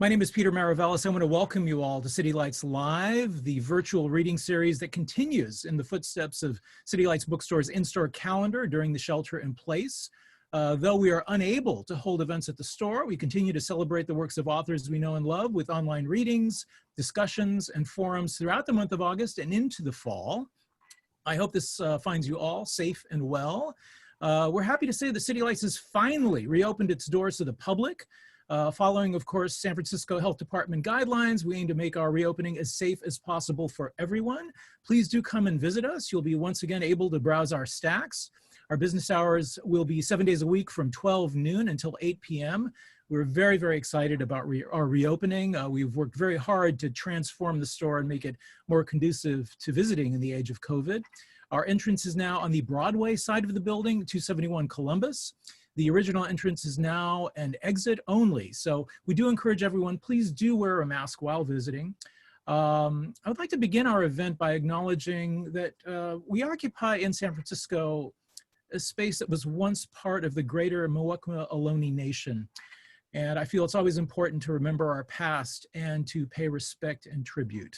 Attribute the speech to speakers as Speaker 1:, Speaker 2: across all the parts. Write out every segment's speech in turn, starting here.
Speaker 1: My name is Peter Maravelis. I want to welcome you all to City Lights Live, the virtual reading series that continues in the footsteps of City Lights Bookstore's in-store calendar during the shelter-in-place. Though we are unable to hold events at the store, we continue to celebrate the works of authors we know and love with online readings, discussions, and forums throughout the month of August and into the fall. I hope this finds you all safe and well. We're happy to say that City Lights has finally reopened its doors to the public. Following, of course, San Francisco Health Department guidelines, we aim to make our reopening as safe as possible for everyone. Please do come and visit us. You'll be once again able to browse our stacks. Our business hours will be 7 days a week from 12 noon until 8 p.m. We're very, very excited about our reopening. We've worked very hard to transform the store and make it more conducive to visiting in the age of COVID. Our entrance is now on the Broadway side of the building, 271 Columbus. The original entrance is now an exit only. So we do encourage everyone, please do wear a mask while visiting. I would like to begin our event by acknowledging that we occupy in San Francisco a space that was once part of the greater Muwekma Ohlone Nation. And I feel it's always important to remember our past and to pay respect and tribute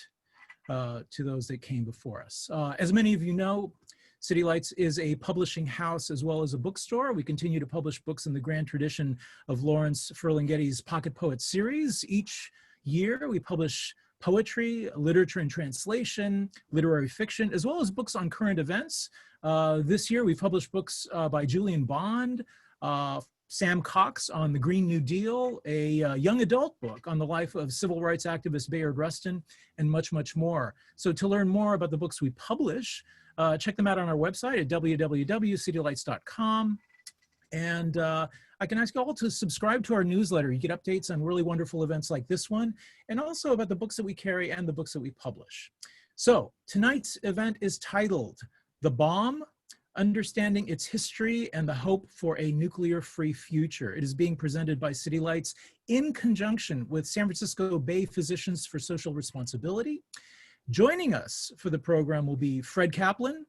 Speaker 1: to those that came before us. As many of you know, City Lights is a publishing house as well as a bookstore. We continue to publish books in the grand tradition of Lawrence Ferlinghetti's Pocket Poet series. Each year we publish poetry, literature and translation, literary fiction, as well as books on current events. This year we published books by Julian Bond, Sam Cox on the Green New Deal, a young adult book on the life of civil rights activist Bayard Rustin, and much, much more. So to learn more about the books we publish, check them out on our website at www.citylights.com. And I can ask you all to subscribe to our newsletter. You get updates on really wonderful events like this one, and also about the books that we carry and the books that we publish. So tonight's event is titled The Bomb, Understanding Its History and the Hope for a Nuclear-Free Future. It is being presented by City Lights in conjunction with San Francisco Bay Physicians for Social Responsibility. Joining us for the program will be Fred Kaplan,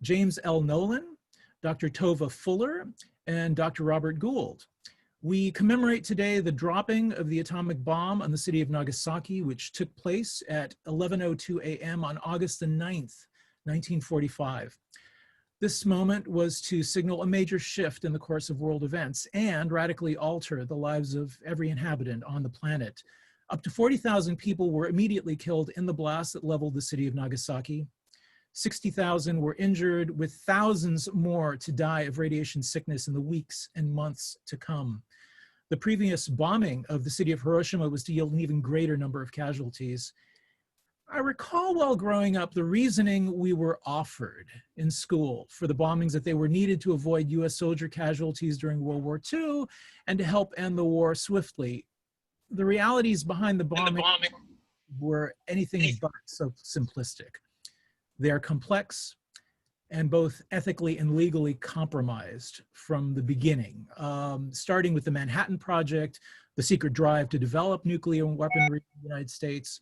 Speaker 1: James L Nolan, Dr. Tova Fuller, and Dr. Robert Gould. We commemorate today the dropping of the atomic bomb on the city of Nagasaki, which took place at 11:02 a.m. on August the 9th, 1945. This moment was to signal a major shift in the course of world events and radically alter the lives of every inhabitant on the planet. Up to 40,000 people were immediately killed in the blast that leveled the city of Nagasaki. 60,000 were injured, with thousands more to die of radiation sickness in the weeks and months to come. The previous bombing of the city of Hiroshima was to yield an even greater number of casualties. I recall while growing up the reasoning we were offered in school for the bombings that they were needed to avoid US soldier casualties during World War II and to help end the war swiftly. The realities behind the bombing were anything but so simplistic. They are complex and both ethically and legally compromised from the beginning, starting with the Manhattan Project, the secret drive to develop nuclear weaponry in the United States,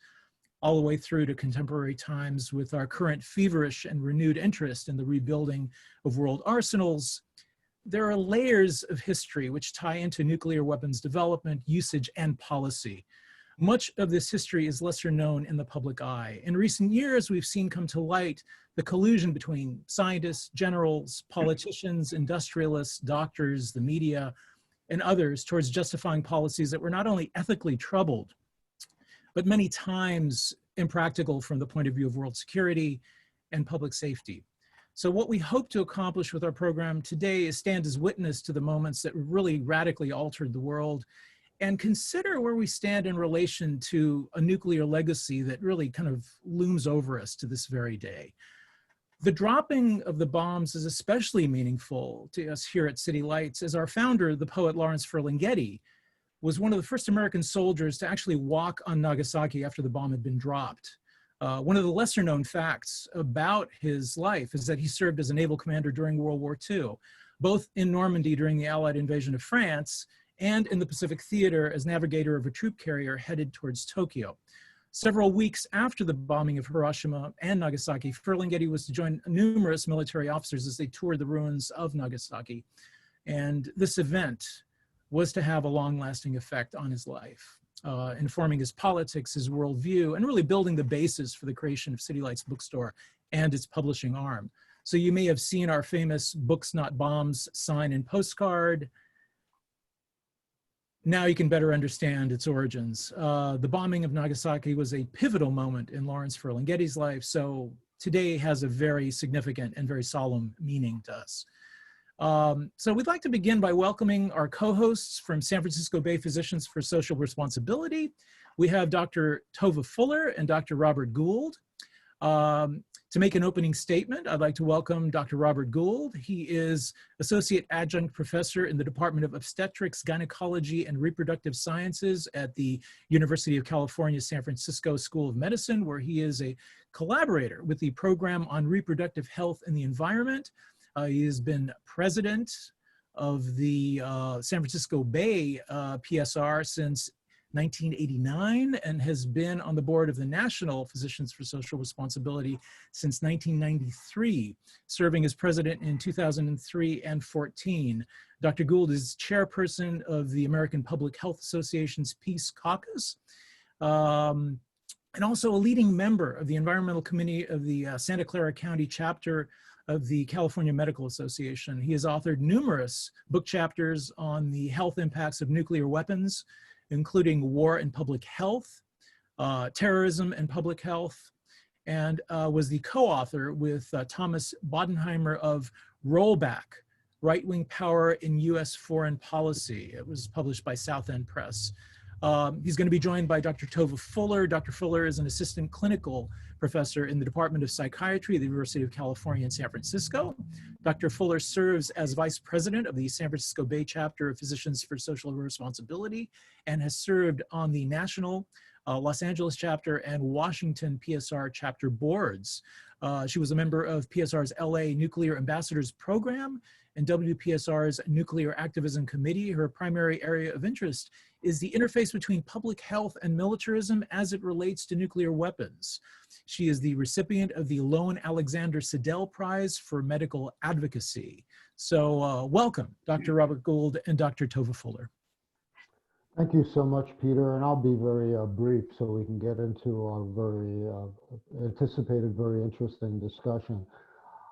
Speaker 1: all the way through to contemporary times with our current feverish and renewed interest in the rebuilding of world arsenals. There are layers of history which tie into nuclear weapons development, usage, and policy. Much of this history is lesser known in the public eye. In recent years, we've seen come to light the collusion between scientists, generals, politicians, industrialists, doctors, the media, and others towards justifying policies that were not only ethically troubled, but many times impractical from the point of view of world security and public safety. So what we hope to accomplish with our program today is stand as witness to the moments that really radically altered the world and consider where we stand in relation to a nuclear legacy that really kind of looms over us to this very day. The dropping of the bombs is especially meaningful to us here at City Lights, as our founder, the poet Lawrence Ferlinghetti, was one of the first American soldiers to actually walk on Nagasaki after the bomb had been dropped. One of the lesser known facts about his life is that he served as a naval commander during World War II, both in Normandy during the Allied invasion of France and in the Pacific Theater as navigator of a troop carrier headed towards Tokyo. Several weeks after the bombing of Hiroshima and Nagasaki, Ferlinghetti was to join numerous military officers as they toured the ruins of Nagasaki. And this event was to have a long-lasting effect on his life. informing his politics, his worldview, and really building the basis for the creation of City Lights Bookstore and its publishing arm. So you may have seen our famous "Books Not Bombs" sign and postcard. Now you can better understand its origins. The bombing of Nagasaki was a pivotal moment in Lawrence Ferlinghetti's life, so today has a very significant and very solemn meaning to us. So we'd like to begin by welcoming our co-hosts from San Francisco Bay Physicians for Social Responsibility. We have Dr. Tova Fuller and Dr. Robert Gould. To make an opening statement, I'd like to welcome Dr. Robert Gould. He is Associate Adjunct Professor in the Department of Obstetrics, Gynecology, and Reproductive Sciences at the University of California, San Francisco School of Medicine, where he is a collaborator with the Program on Reproductive Health and the Environment. He has been president of the San Francisco Bay PSR since 1989 and has been on the board of the National Physicians for Social Responsibility since 1993, serving as president in 2003 and 14. Dr. Gould is chairperson of the American Public Health Association's Peace Caucus, and also a leading member of the Environmental Committee of the Santa Clara County chapter of the California Medical Association. He has authored numerous book chapters on the health impacts of nuclear weapons, including war and public health, terrorism and public health, and was the co-author with Thomas Bodenheimer of Rollback, Right-Wing Power in U.S. Foreign Policy. It was published by South End Press. He's going to be joined by Dr. Tova Fuller. Dr. Fuller is an assistant clinical professor in the Department of Psychiatry at the University of California in San Francisco. Dr. Fuller serves as vice president of the San Francisco Bay chapter of Physicians for Social Responsibility and has served on the national Los Angeles chapter and Washington PSR chapter boards. She was a member of PSR's LA Nuclear Ambassadors Program and WPSR's Nuclear Activism Committee. Her primary area of interest is the interface between public health and militarism as it relates to nuclear weapons. She is the recipient of the Lone Alexander Siddell Prize for Medical Advocacy. So welcome, Dr. Robert Gould and Dr. Tova Fuller.
Speaker 2: Thank you so much, Peter, and I'll be very brief so we can get into our very anticipated, very interesting discussion.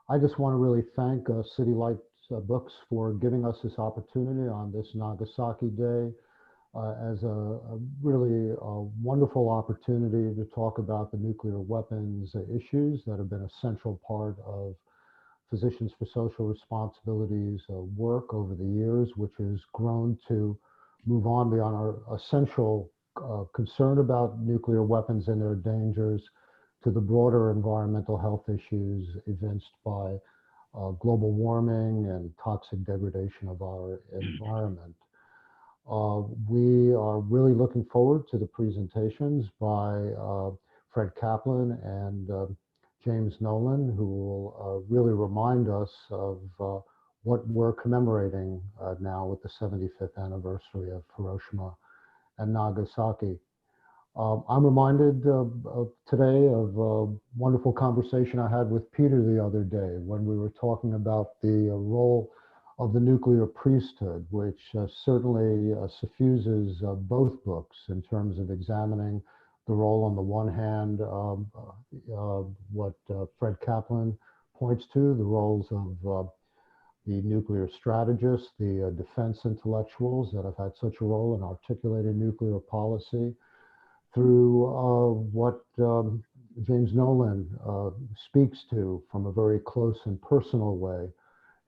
Speaker 2: I just want to really thank City Lights Books for giving us this opportunity on this Nagasaki Day as a really wonderful opportunity to talk about the nuclear weapons issues that have been a central part of Physicians for Social Responsibility's work over the years, which has grown to move on beyond our essential concern about nuclear weapons and their dangers to the broader environmental health issues evinced by global warming and toxic degradation of our environment. We are really looking forward to the presentations by Fred Kaplan and James Nolan, who will really remind us of what we're commemorating now with the 75th anniversary of Hiroshima and Nagasaki. I'm reminded today of a wonderful conversation I had with Peter the other day when we were talking about the role of the nuclear priesthood, which certainly suffuses both books in terms of examining the role on the one hand, what Fred Kaplan points to, the roles of the nuclear strategists, the defense intellectuals that have had such a role in articulating nuclear policy, through what James Nolan speaks to from a very close and personal way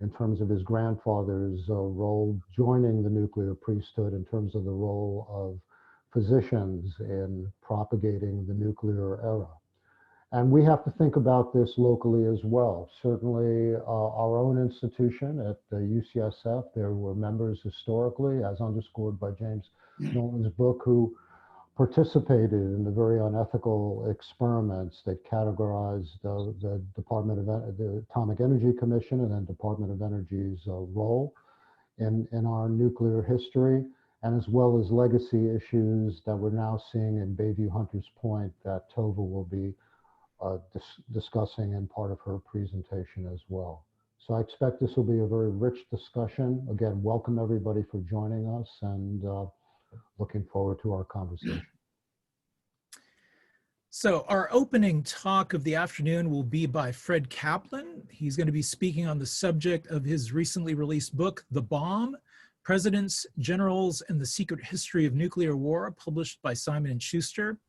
Speaker 2: in terms of his grandfather's role joining the nuclear priesthood in terms of the role of physicians in propagating the nuclear era. And we have to think about this locally as well. Certainly our own institution at the UCSF, there were members historically, as underscored by James Nolan's book, who participated in the very unethical experiments that categorized the the Atomic Energy Commission and then Department of Energy's role in our nuclear history, and as well as legacy issues that we're now seeing in Bayview Hunters Point that Tova will be discussing in part of her presentation as well. So I expect this will be a very rich discussion. Again, welcome everybody for joining us, and looking forward to our conversation.
Speaker 1: So our opening talk of the afternoon will be by Fred Kaplan. He's going to be speaking on the subject of his recently released book, The Bomb, Presidents, Generals, and the Secret History of Nuclear War, published by Simon & Schuster.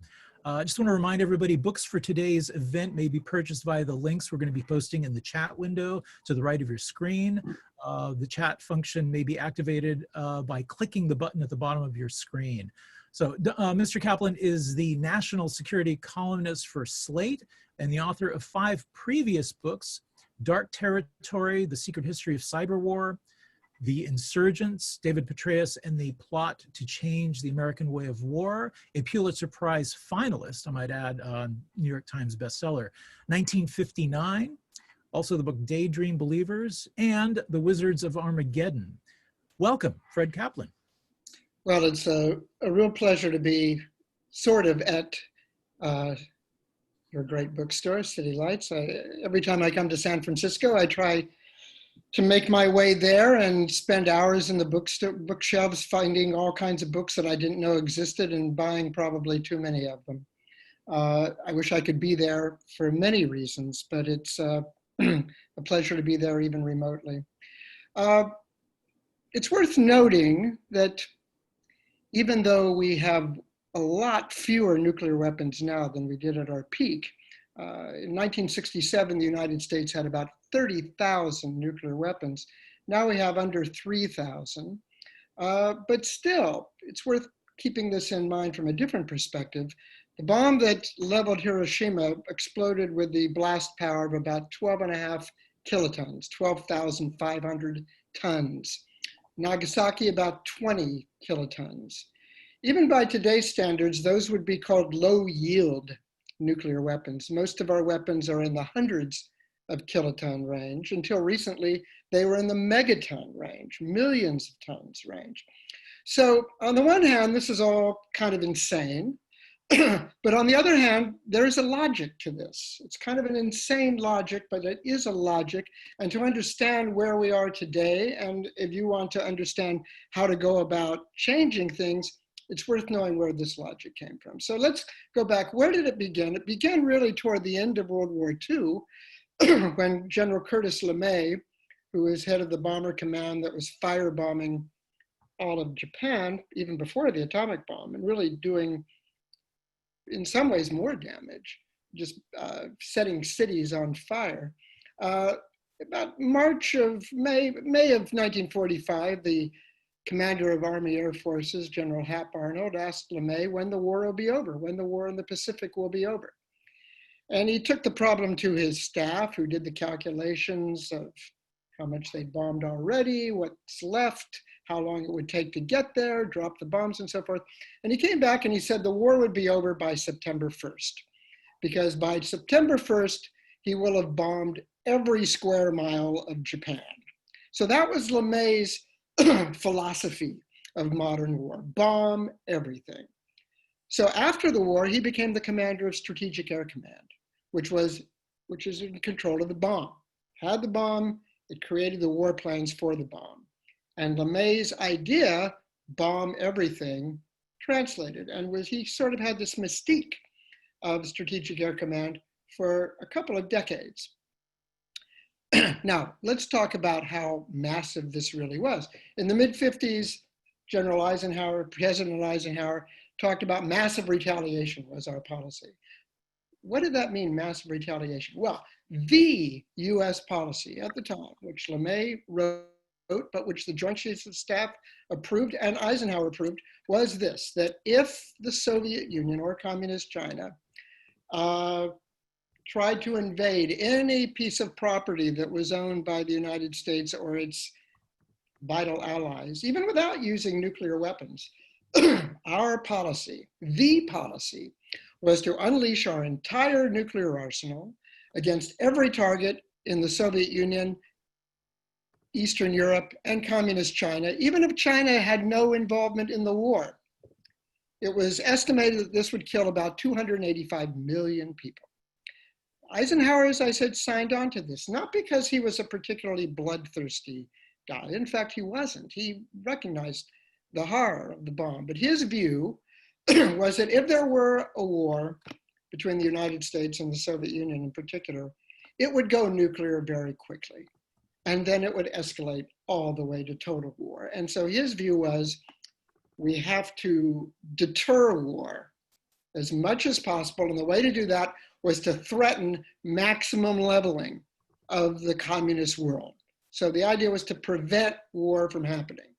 Speaker 1: I just want to remind everybody, books for today's event may be purchased via the links we're going to be posting in the chat window to the right of your screen. The chat function may be activated by clicking the button at the bottom of your screen. So Mr. Kaplan is the national security columnist for Slate and the author of 5 previous books: Dark Territory, The Secret History of Cyber War, The Insurgents, David Petraeus and the Plot to Change the American Way of War, a Pulitzer Prize finalist, I might add, New York Times bestseller, 1959, also the book Daydream Believers, and The Wizards of Armageddon. Welcome, Fred Kaplan.
Speaker 3: Well, it's a real pleasure to be sort of at your great bookstore, City Lights. Every time I come to San Francisco, I try to make my way there and spend hours in the bookshelves finding all kinds of books that I didn't know existed and buying probably too many of them. I wish I could be there for many reasons, but it's a pleasure to be there even remotely. It's worth noting that even though we have a lot fewer nuclear weapons now than we did at our peak, in 1967, the United States had about 30,000 nuclear weapons. Now we have under 3,000. But still, it's worth keeping this in mind from a different perspective. The bomb that leveled Hiroshima exploded with the blast power of about 12.5 kilotons, 12,500 tons. Nagasaki, about 20 kilotons. Even by today's standards, those would be called low-yield nuclear weapons. Most of our weapons are in the hundreds of kiloton range. Until recently, they were in the megaton range, millions of tons range. So on the one hand, this is all kind of insane. But on the other hand, there's a logic to this. It's kind of an insane logic, but it is a logic. And to understand where we are today, and if you want to understand how to go about changing things, it's worth knowing where this logic came from. So let's go back. Where did it begin? It began really toward the end of World War II, when General Curtis LeMay, who was head of the bomber command that was firebombing all of Japan, even before the atomic bomb, and really doing, in some ways, more damage, just setting cities on fire. About May of 1945, the commander of Army Air Forces, General Hap Arnold, asked LeMay when the war will be over, when the war in the Pacific will be over. And he took the problem to his staff, who did the calculations of how much they bombed already, what's left, how long it would take to get there, drop the bombs and so forth. And he came back and he said the war would be over by September 1st, because by September 1st, he will have bombed every square mile of Japan. So that was LeMay's philosophy of modern war: bomb everything. So after the war, he became the commander of Strategic Air Command, which is in control of the bomb. Had the bomb, it created the warplanes for the bomb. And LeMay's idea, bomb everything, translated, and he sort of had this mystique of Strategic Air Command for a couple of decades. Now, let's talk about how massive this really was. In the mid-50s, President Eisenhower, talked about massive retaliation was our policy. What did that mean, massive retaliation? Well, the US policy at the time, which LeMay wrote, but which the Joint Chiefs of Staff approved and Eisenhower approved, was this: that if the Soviet Union or Communist China tried to invade any piece of property that was owned by the United States or its vital allies, even without using nuclear weapons, our policy, the policy, was to unleash our entire nuclear arsenal against every target in the Soviet Union, Eastern Europe, and Communist China, even if China had no involvement in the war. It was estimated that this would kill about 285 million people. Eisenhower, as I said, signed on to this, not because he was a particularly bloodthirsty guy. In fact, he wasn't. He recognized the horror of the bomb. But his view was that if there were a war between the United States and the Soviet Union in particular, it would go nuclear very quickly. And then it would escalate all the way to total war. And so his view was, we have to deter war as much as possible. And the way to do that was to threaten maximum leveling of the communist world. So the idea was to prevent war from happening.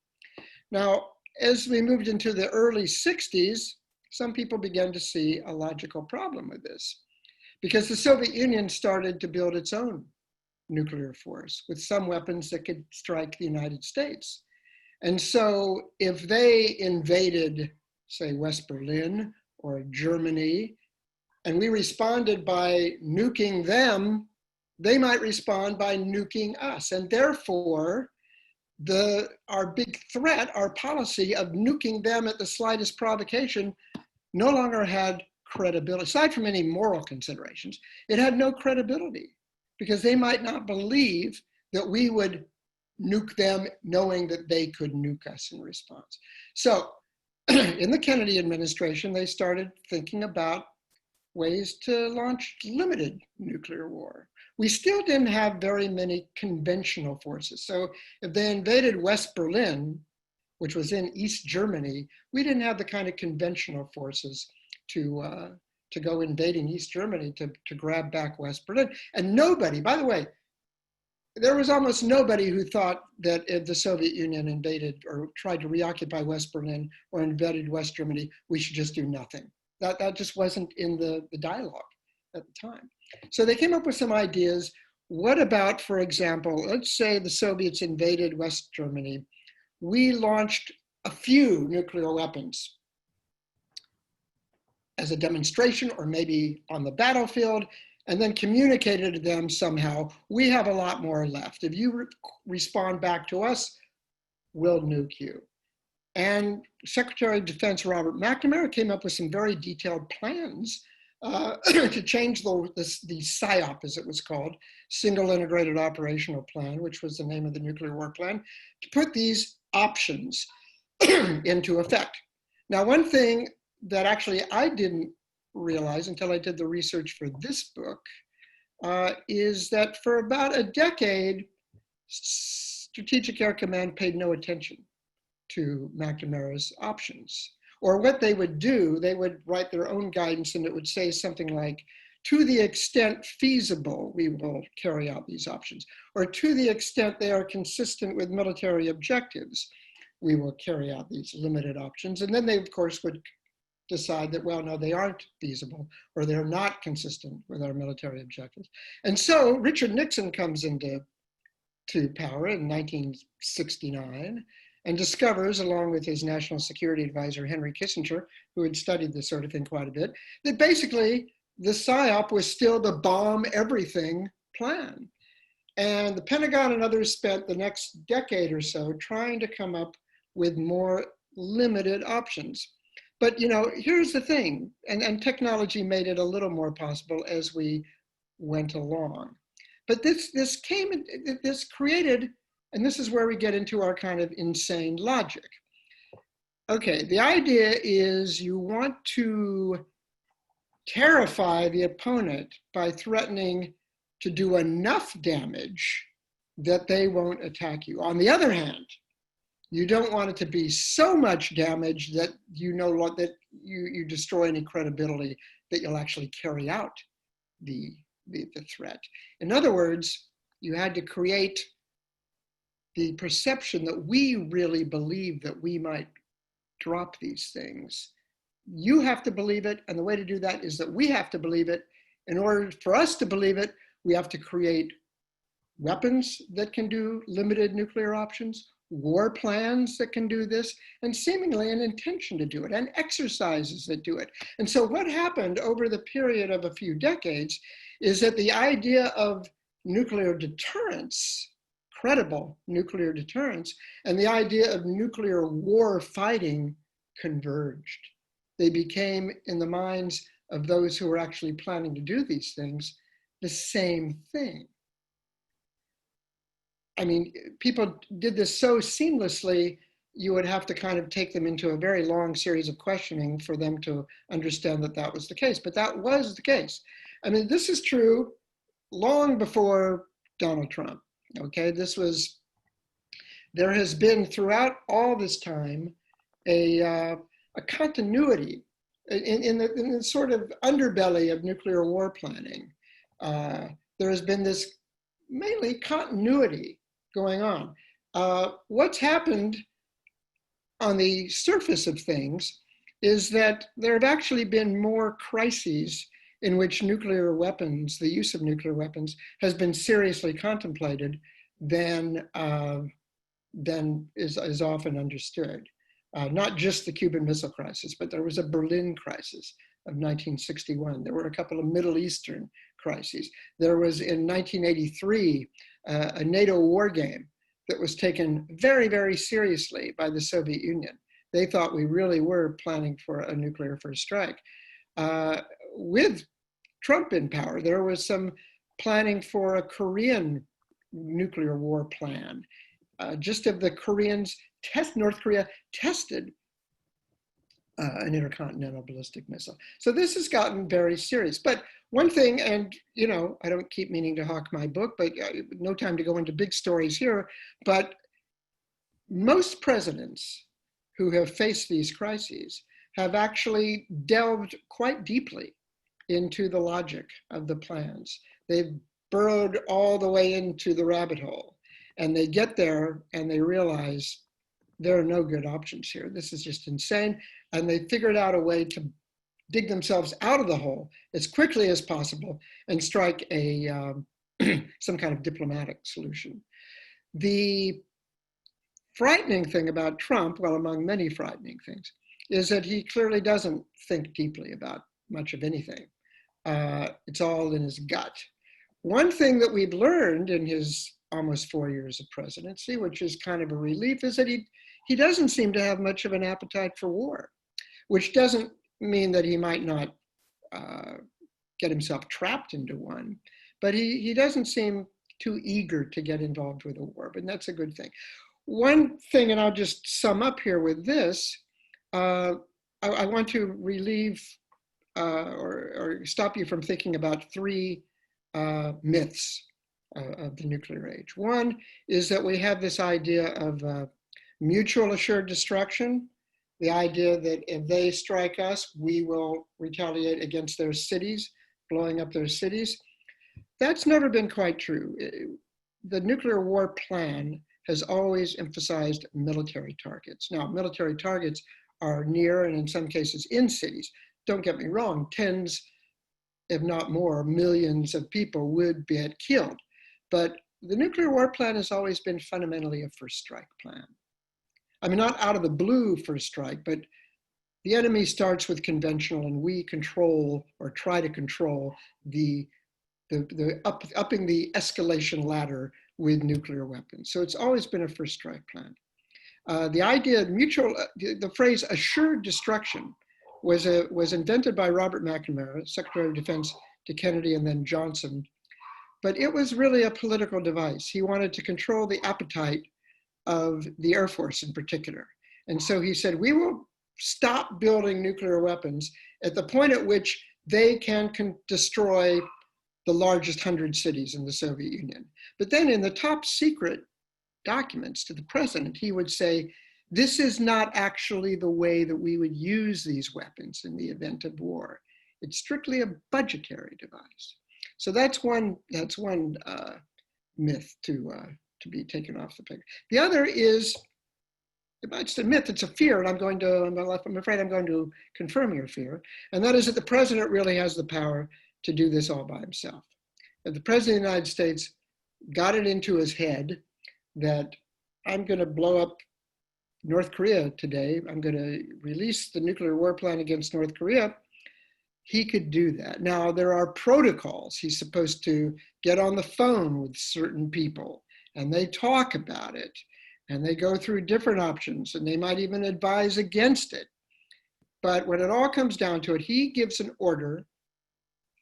Speaker 3: Now, as we moved into the early 60s, some people began to see a logical problem with this, because the Soviet Union started to build its own nuclear force with some weapons that could strike the United States. And so if they invaded, say, West Berlin or Germany, and we responded by nuking them, they might respond by nuking us. And therefore, our big threat, our policy of nuking them at the slightest provocation, no longer had credibility. Aside from any moral considerations, it had no credibility, because they might not believe that we would nuke them knowing that they could nuke us in response. So in the Kennedy administration, they started thinking about ways to launch limited nuclear war. We still didn't have very many conventional forces. So if they invaded West Berlin, which was in East Germany, we didn't have the kind of conventional forces to go invading East Germany to grab back West Berlin. And nobody, by the way, there was almost nobody who thought that if the Soviet Union invaded or tried to reoccupy West Berlin or invaded West Germany, we should just do nothing. That just wasn't in the dialogue at the time. So they came up with some ideas. What about, for example, let's say the Soviets invaded West Germany. We launched a few nuclear weapons as a demonstration or maybe on the battlefield, and then communicated to them somehow, we have a lot more left. If you respond back to us, we'll nuke you. And Secretary of Defense Robert McNamara came up with some very detailed plans to change the SIOP, as it was called, Single Integrated Operational Plan, which was the name of the nuclear war plan, to put these options into effect. Now, one thing that actually I didn't realize until I did the research for this book is that for about a decade, Strategic Air Command paid no attention to McNamara's options. Or what they would do, they would write their own guidance, and it would say something like, to the extent feasible, we will carry out these options. Or to the extent they are consistent with military objectives, we will carry out these limited options. And then they, of course, would decide that, well, no, they aren't feasible, or they're not consistent with our military objectives. And so Richard Nixon comes into power in 1969 and discovers, along with his national security advisor, Henry Kissinger, who had studied this sort of thing quite a bit, that basically the PSYOP was still the bomb everything plan. And the Pentagon and others spent the next decade or so trying to come up with more limited options. But here's the thing, and technology made it a little more possible as we went along. But this created, and this is where we get into our kind of insane logic. Okay, the idea is you want to terrify the opponent by threatening to do enough damage that they won't attack you. On the other hand, you don't want it to be so much damage that you destroy any credibility that you'll actually carry out the threat. In other words, you had to create the perception that we really believe that we might drop these things. You have to believe it, and the way to do that is that we have to believe it. In order for us to believe it, we have to create weapons that can do limited nuclear options, war plans that can do this, and seemingly an intention to do it, and exercises that do it. And so what happened over the period of a few decades is that the idea of nuclear deterrence, credible nuclear deterrence, and the idea of nuclear war fighting converged. They became, in the minds of those who were actually planning to do these things, the same thing. I mean, people did this so seamlessly you would have to kind of take them into a very long series of questioning for them to understand that that was the case. But that was the case. I mean, this is true long before Donald Trump. Okay, there has been throughout all this time a continuity in the sort of underbelly of nuclear war planning. There has been this mainly continuity going on. What's happened on the surface of things is that there have actually been more crises in which nuclear weapons, the use of nuclear weapons, has been seriously contemplated than is often understood. Not just the Cuban Missile Crisis, but there was a Berlin crisis of 1961. There were a couple of Middle Eastern crises. There was in 1983 a NATO war game that was taken very, very seriously by the Soviet Union. They thought we really were planning for a nuclear first strike. With Trump in power, there was some planning for a Korean nuclear war plan. Just as the Koreans North Korea tested an intercontinental ballistic missile. So this has gotten very serious. But one thing, and you know, I don't keep meaning to hawk my book, but no time to go into big stories here, but most presidents who have faced these crises have actually delved quite deeply into the logic of the plans. They've burrowed all the way into the rabbit hole, and they get there and they realize there are no good options here. This is just insane. And they figured out a way to dig themselves out of the hole as quickly as possible and strike a some kind of diplomatic solution. The frightening thing about Trump, well, among many frightening things, is that he clearly doesn't think deeply about much of anything. It's all in his gut. One thing that we've learned in his almost 4 years of presidency, which is kind of a relief, is that he doesn't seem to have much of an appetite for war, which doesn't mean that he might not get himself trapped into one, but he doesn't seem too eager to get involved with a war, but that's a good thing. One thing, and I'll just sum up here with this, I want to relieve or stop you from thinking about three myths of the nuclear age. One is that we have this idea of mutual assured destruction, the idea that if they strike us, we will retaliate against their cities, blowing up their cities. That's never been quite true. The nuclear war plan has always emphasized military targets. Now, military targets are near and in some cases in cities. Don't get me wrong, tens, if not more, millions of people would get killed. But the nuclear war plan has always been fundamentally a first strike plan. I mean, not out of the blue first strike, but the enemy starts with conventional and we control or try to control upping the escalation ladder with nuclear weapons. So it's always been a first strike plan. The idea of the phrase assured destruction was invented by Robert McNamara, Secretary of Defense to Kennedy and then Johnson. But it was really a political device. He wanted to control the appetite of the Air Force in particular. And so he said, we will stop building nuclear weapons at the point at which they can destroy the largest 100 cities in the Soviet Union. But then in the top secret documents to the president, he would say, this is not actually the way that we would use these weapons in the event of war. It's strictly a budgetary device. So that's one myth to be taken off the picture. The other is, it's a myth, it's a fear, and I'm afraid I'm going to confirm your fear, and that is that the president really has the power to do this all by himself. If the president of the United States got it into his head that I'm going to blow up North Korea today, I'm going to release the nuclear war plan against North Korea, he could do that. Now, there are protocols. He's supposed to get on the phone with certain people, and they talk about it, and they go through different options, and they might even advise against it. But when it all comes down to it, he gives an order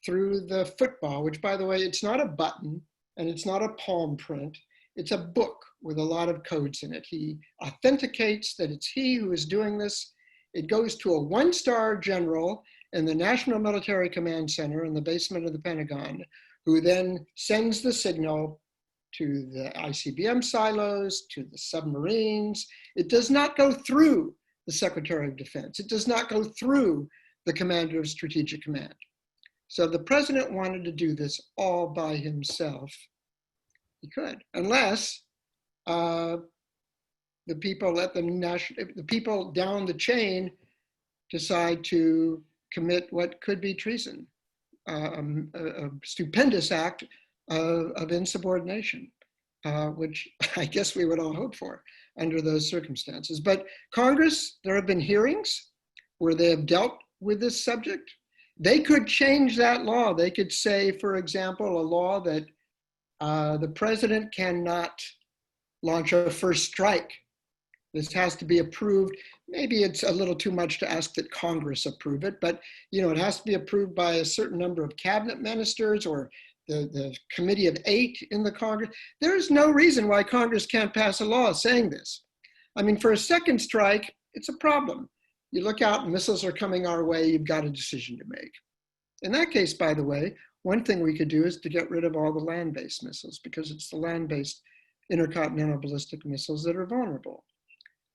Speaker 3: through the football, which, by the way, it's not a button, and it's not a palm print. It's a book with a lot of codes in it. He authenticates that it's he who is doing this. It goes to a one-star general in the National Military Command Center in the basement of the Pentagon, who then sends the signal to the ICBM silos, to the submarines. It does not go through the Secretary of Defense. It does not go through the Commander of Strategic Command. So the president wanted to do this all by himself. He could, unless the people the people down the chain decide to commit what could be treason, a stupendous act of insubordination, which I guess we would all hope for under those circumstances. But Congress, there have been hearings where they have dealt with this subject. They could change that law. They could say, for example, a law that the president cannot launch a first strike. This has to be approved. Maybe it's a little too much to ask that Congress approve it, but it has to be approved by a certain number of cabinet ministers or the committee of 8 in the Congress. There's no reason why Congress can't pass a law saying this. I mean, for a second strike, it's a problem. You look out, missiles are coming our way, you've got a decision to make. In that case, by the way, one thing we could do is to get rid of all the land-based missiles, because it's the land-based intercontinental ballistic missiles that are vulnerable.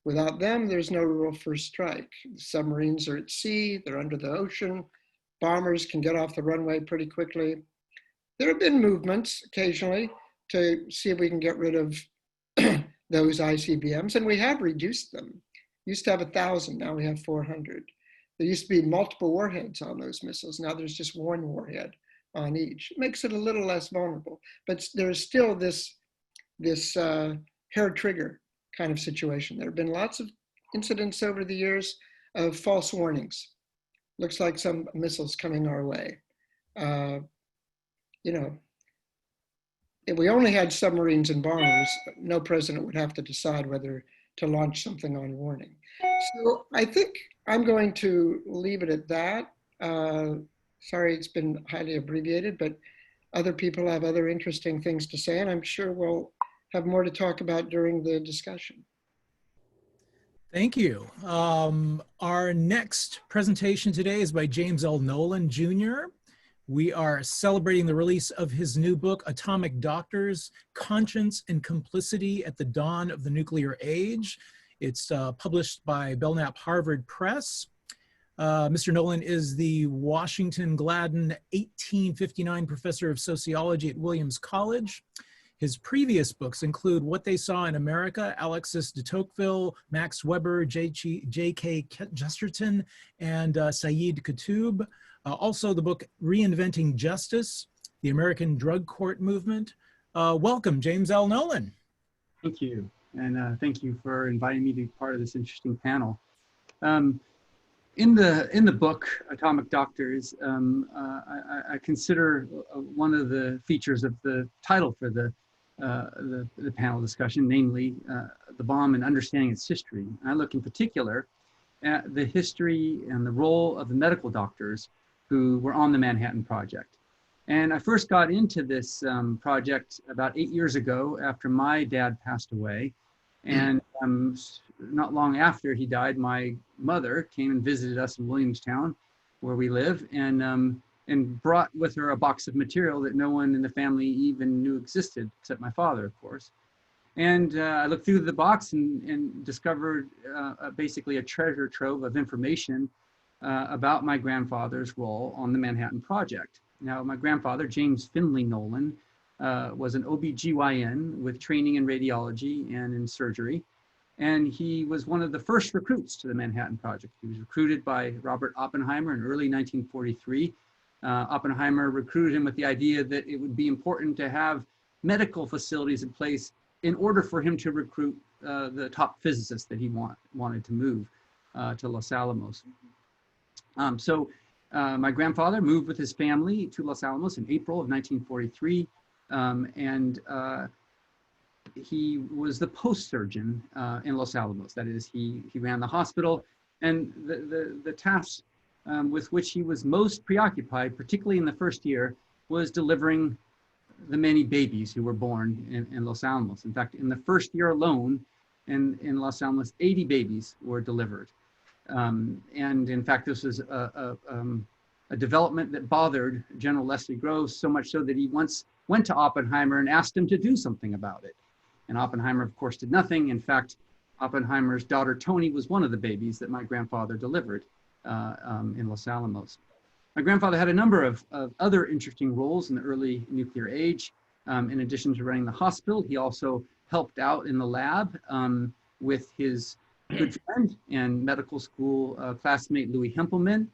Speaker 3: Without them, there's no real first strike. The submarines are at sea, they're under the ocean. Bombers can get off the runway pretty quickly. There have been movements occasionally to see if we can get rid of those ICBMs, and we have reduced them. Used to have 1,000, now we have 400. There used to be multiple warheads on those missiles. Now there's just one warhead on each. It makes it a little less vulnerable, but there's still this hair trigger kind of situation. There have been lots of incidents over the years of false warnings. Looks like some missiles coming our way. If we only had submarines and bombers, no president would have to decide whether to launch something on warning. So I think I'm going to leave it at that. Sorry, it's been highly abbreviated, but other people have other interesting things to say, and I'm sure we'll have more to talk about during the discussion.
Speaker 1: Thank you. Our next presentation today is by James L Nolan Jr. We are celebrating the release of his new book, Atomic Doctors, Conscience and Complicity at the Dawn of the Nuclear Age. It's published by Belknap Harvard Press. Mr. Nolan is the Washington Gladden 1859 Professor of Sociology at Williams College. His previous books include What They Saw in America, Alexis de Tocqueville, Max Weber, J.K. Chesterton, and Saeed Qutb. Also the book Reinventing Justice, the American Drug Court Movement. Welcome, James L. Nolan.
Speaker 4: Thank you, and thank you for inviting me to be part of this interesting panel. In the book, Atomic Doctors, I consider one of the features of the title for the panel discussion, namely the bomb and understanding its history. I look in particular at the history and the role of the medical doctors who were on the Manhattan Project. And I first got into this project about 8 years ago after my dad passed away. And not long after he died, my mother came and visited us in Williamstown, where we live, and brought with her a box of material that no one in the family even knew existed, except my father, of course. And I looked through the box and discovered basically a treasure trove of information about my grandfather's role on the Manhattan Project. Now, my grandfather, James Finley Nolan, was an OBGYN with training in radiology and in surgery. And he was one of the first recruits to the Manhattan Project. He was recruited by Robert Oppenheimer in early 1943. Oppenheimer recruited him with the idea that it would be important to have medical facilities in place in order for him to recruit the top physicists that he wanted to move to Los Alamos. So my grandfather moved with his family to Los Alamos in April of 1943. He was the post surgeon in Los Alamos. That is, he ran the hospital, and the task with which he was most preoccupied, particularly in the first year, was delivering the many babies who were born in Los Alamos. In fact, in the first year alone in Los Alamos, 80 babies were delivered. And in fact, this was a development that bothered General Leslie Groves, so much so that he once went to Oppenheimer and asked him to do something about it. And Oppenheimer, of course, did nothing. In fact, Oppenheimer's daughter, Toni, was one of the babies that my grandfather delivered in Los Alamos. My grandfather had a number of other interesting roles in the early nuclear age. In addition to running the hospital, he also helped out in the lab with his good friend and medical school classmate, Louis Hempelman.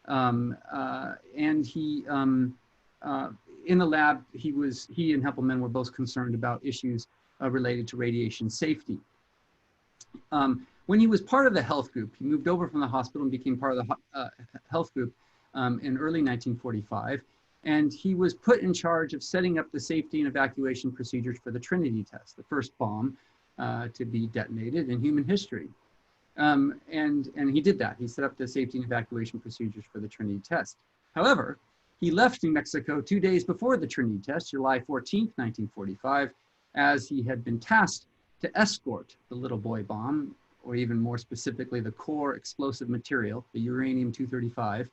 Speaker 4: And he, in the lab, he and Hempelman were both concerned about issues related to radiation safety. When he was part of the health group, he moved over from the hospital and became part of the health group in early 1945. And he was put in charge of setting up the safety and evacuation procedures for the Trinity test, the first bomb to be detonated in human history. And he did that. He set up the safety and evacuation procedures for the Trinity test. However, he left New Mexico 2 days before the Trinity test, July 14th, 1945, as he had been tasked to escort the little boy bomb, or even more specifically, the core explosive material, the uranium-235,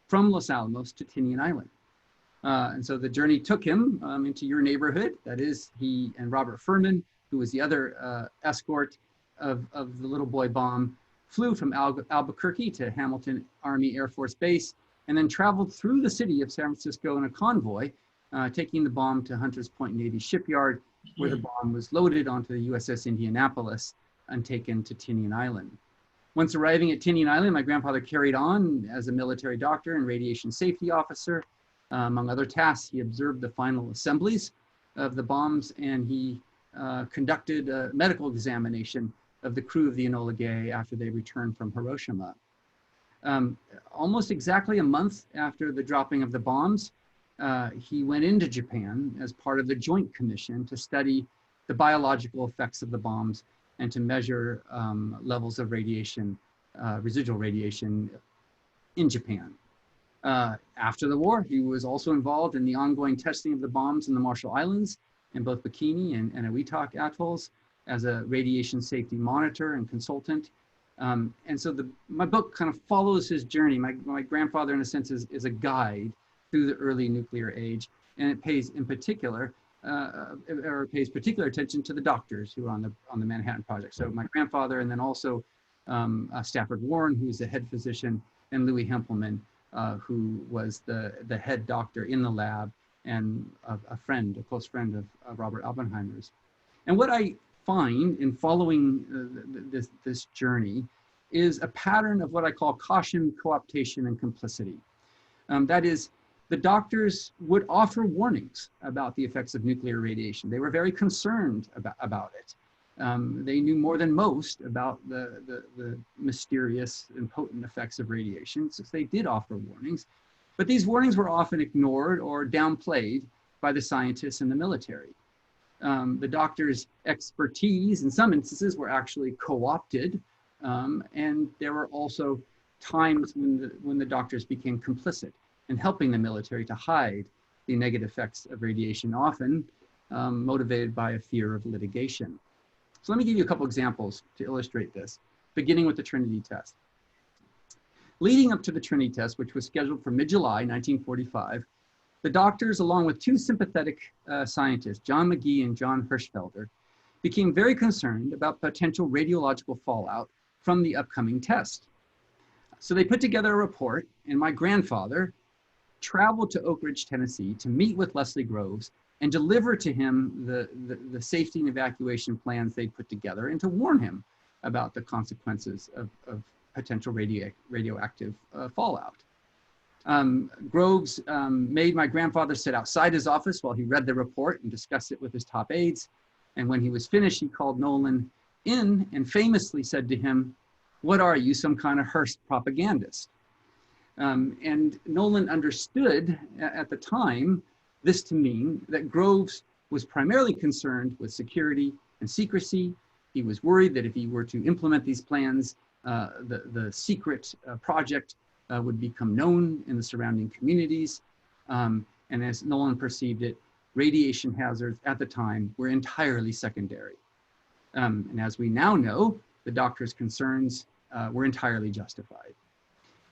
Speaker 4: from Los Alamos to Tinian Island. And so the journey took him into your neighborhood. That is, he and Robert Furman, who was the other escort of the little boy bomb, flew from Albuquerque to Hamilton Army Air Force Base, and then traveled through the city of San Francisco in a convoy, taking the bomb to Hunters Point Navy Shipyard, where the bomb was loaded onto the USS Indianapolis and taken to Tinian Island. Once arriving at Tinian Island, my grandfather carried on as a military doctor and radiation safety officer. Among other tasks, he observed the final assemblies of the bombs, and he conducted a medical examination of the crew of the Enola Gay after they returned from Hiroshima. Almost exactly a month after the dropping of the bombs, he went into Japan as part of the Joint Commission to study the biological effects of the bombs and to measure levels of radiation, residual radiation in Japan. After the war, he was also involved in the ongoing testing of the bombs in the Marshall Islands in both Bikini and Eniwetok atolls as a radiation safety monitor and consultant. And so my book kind of follows his journey. My grandfather, in a sense, is a guide through the early nuclear age, and it pays in particular, pays particular attention to the doctors who are on the Manhattan Project. So my grandfather, and then also Stafford Warren, who was the head physician, and Louis Hempelman, who was the head doctor in the lab and a close friend of Robert Oppenheimer's. And what I find in following this journey is a pattern of what I call caution, co-optation, and complicity. That is, the doctors would offer warnings about the effects of nuclear radiation. They were very concerned about it. They knew more than most about the mysterious and potent effects of radiation, so they did offer warnings. But these warnings were often ignored or downplayed by the scientists and the military. The doctors' expertise, in some instances, were actually co-opted, and there were also times when the doctors became complicit in helping the military to hide the negative effects of radiation, often motivated by a fear of litigation. So let me give you a couple examples to illustrate this, beginning with the Trinity test. Leading up to the Trinity test, which was scheduled for mid-July 1945, the doctors, along with two sympathetic scientists, John McGee and John Hirschfelder, became very concerned about potential radiological fallout from the upcoming test. So they put together a report, and my grandfather traveled to Oak Ridge, Tennessee to meet with Leslie Groves and deliver to him the safety and evacuation plans they put together, and to warn him about the consequences of potential radioactive fallout. Groves made my grandfather sit outside his office while he read the report and discussed it with his top aides. And when he was finished, he called Nolan in and famously said to him, "What are you, some kind of Hearst propagandist?" And Nolan understood at the time this to mean that Groves was primarily concerned with security and secrecy. He was worried that if he were to implement these plans, the secret project would become known in the surrounding communities. And as Nolan perceived it, radiation hazards at the time were entirely secondary. And as we now know, the doctor's concerns were entirely justified.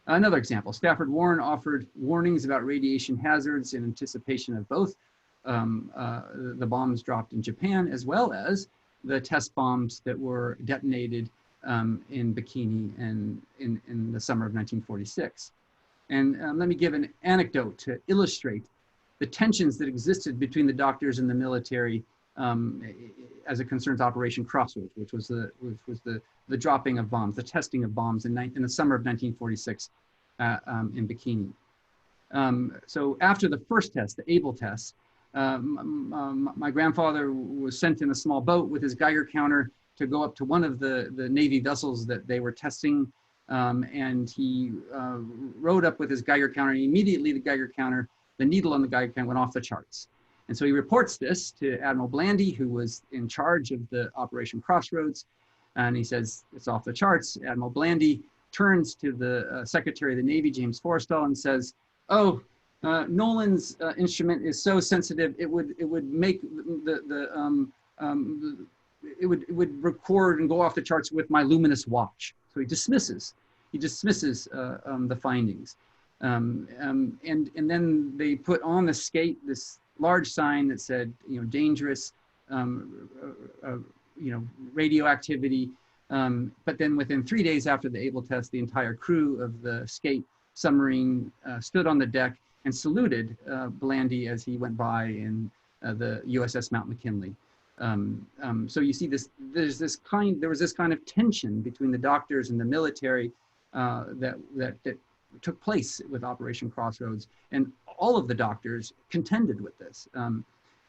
Speaker 4: Another example, Stafford Warren offered warnings about radiation hazards in anticipation of both the bombs dropped in Japan as well as the test bombs that were detonated in Bikini and in the summer of 1946. And let me give an anecdote to illustrate the tensions that existed between the doctors and the military as it concerns Operation Crossroads, which was the dropping of bombs, the testing of bombs in the summer of 1946 in Bikini. So after the first test, the Able test, my grandfather was sent in a small boat with his Geiger counter to go up to one of the Navy vessels that they were testing. And he rode up with his Geiger counter, and immediately the needle on the Geiger counter went off the charts. And so he reports this to Admiral Blandy, who was in charge of the Operation Crossroads. And he says, it's off the charts. Admiral Blandy turns to the Secretary of the Navy, James Forrestal, and says, oh, Nolan's instrument is so sensitive, it would make it would record and go off the charts with my luminous watch. So he dismisses the findings. And then they put on the skate this large sign that said, dangerous, radioactivity. But then within 3 days after the Able test, the entire crew of the skate submarine stood on the deck and saluted Blandy as he went by in the USS Mount McKinley. So you see there was this kind of tension between the doctors and the military that took place with Operation Crossroads, and all of the doctors contended with this,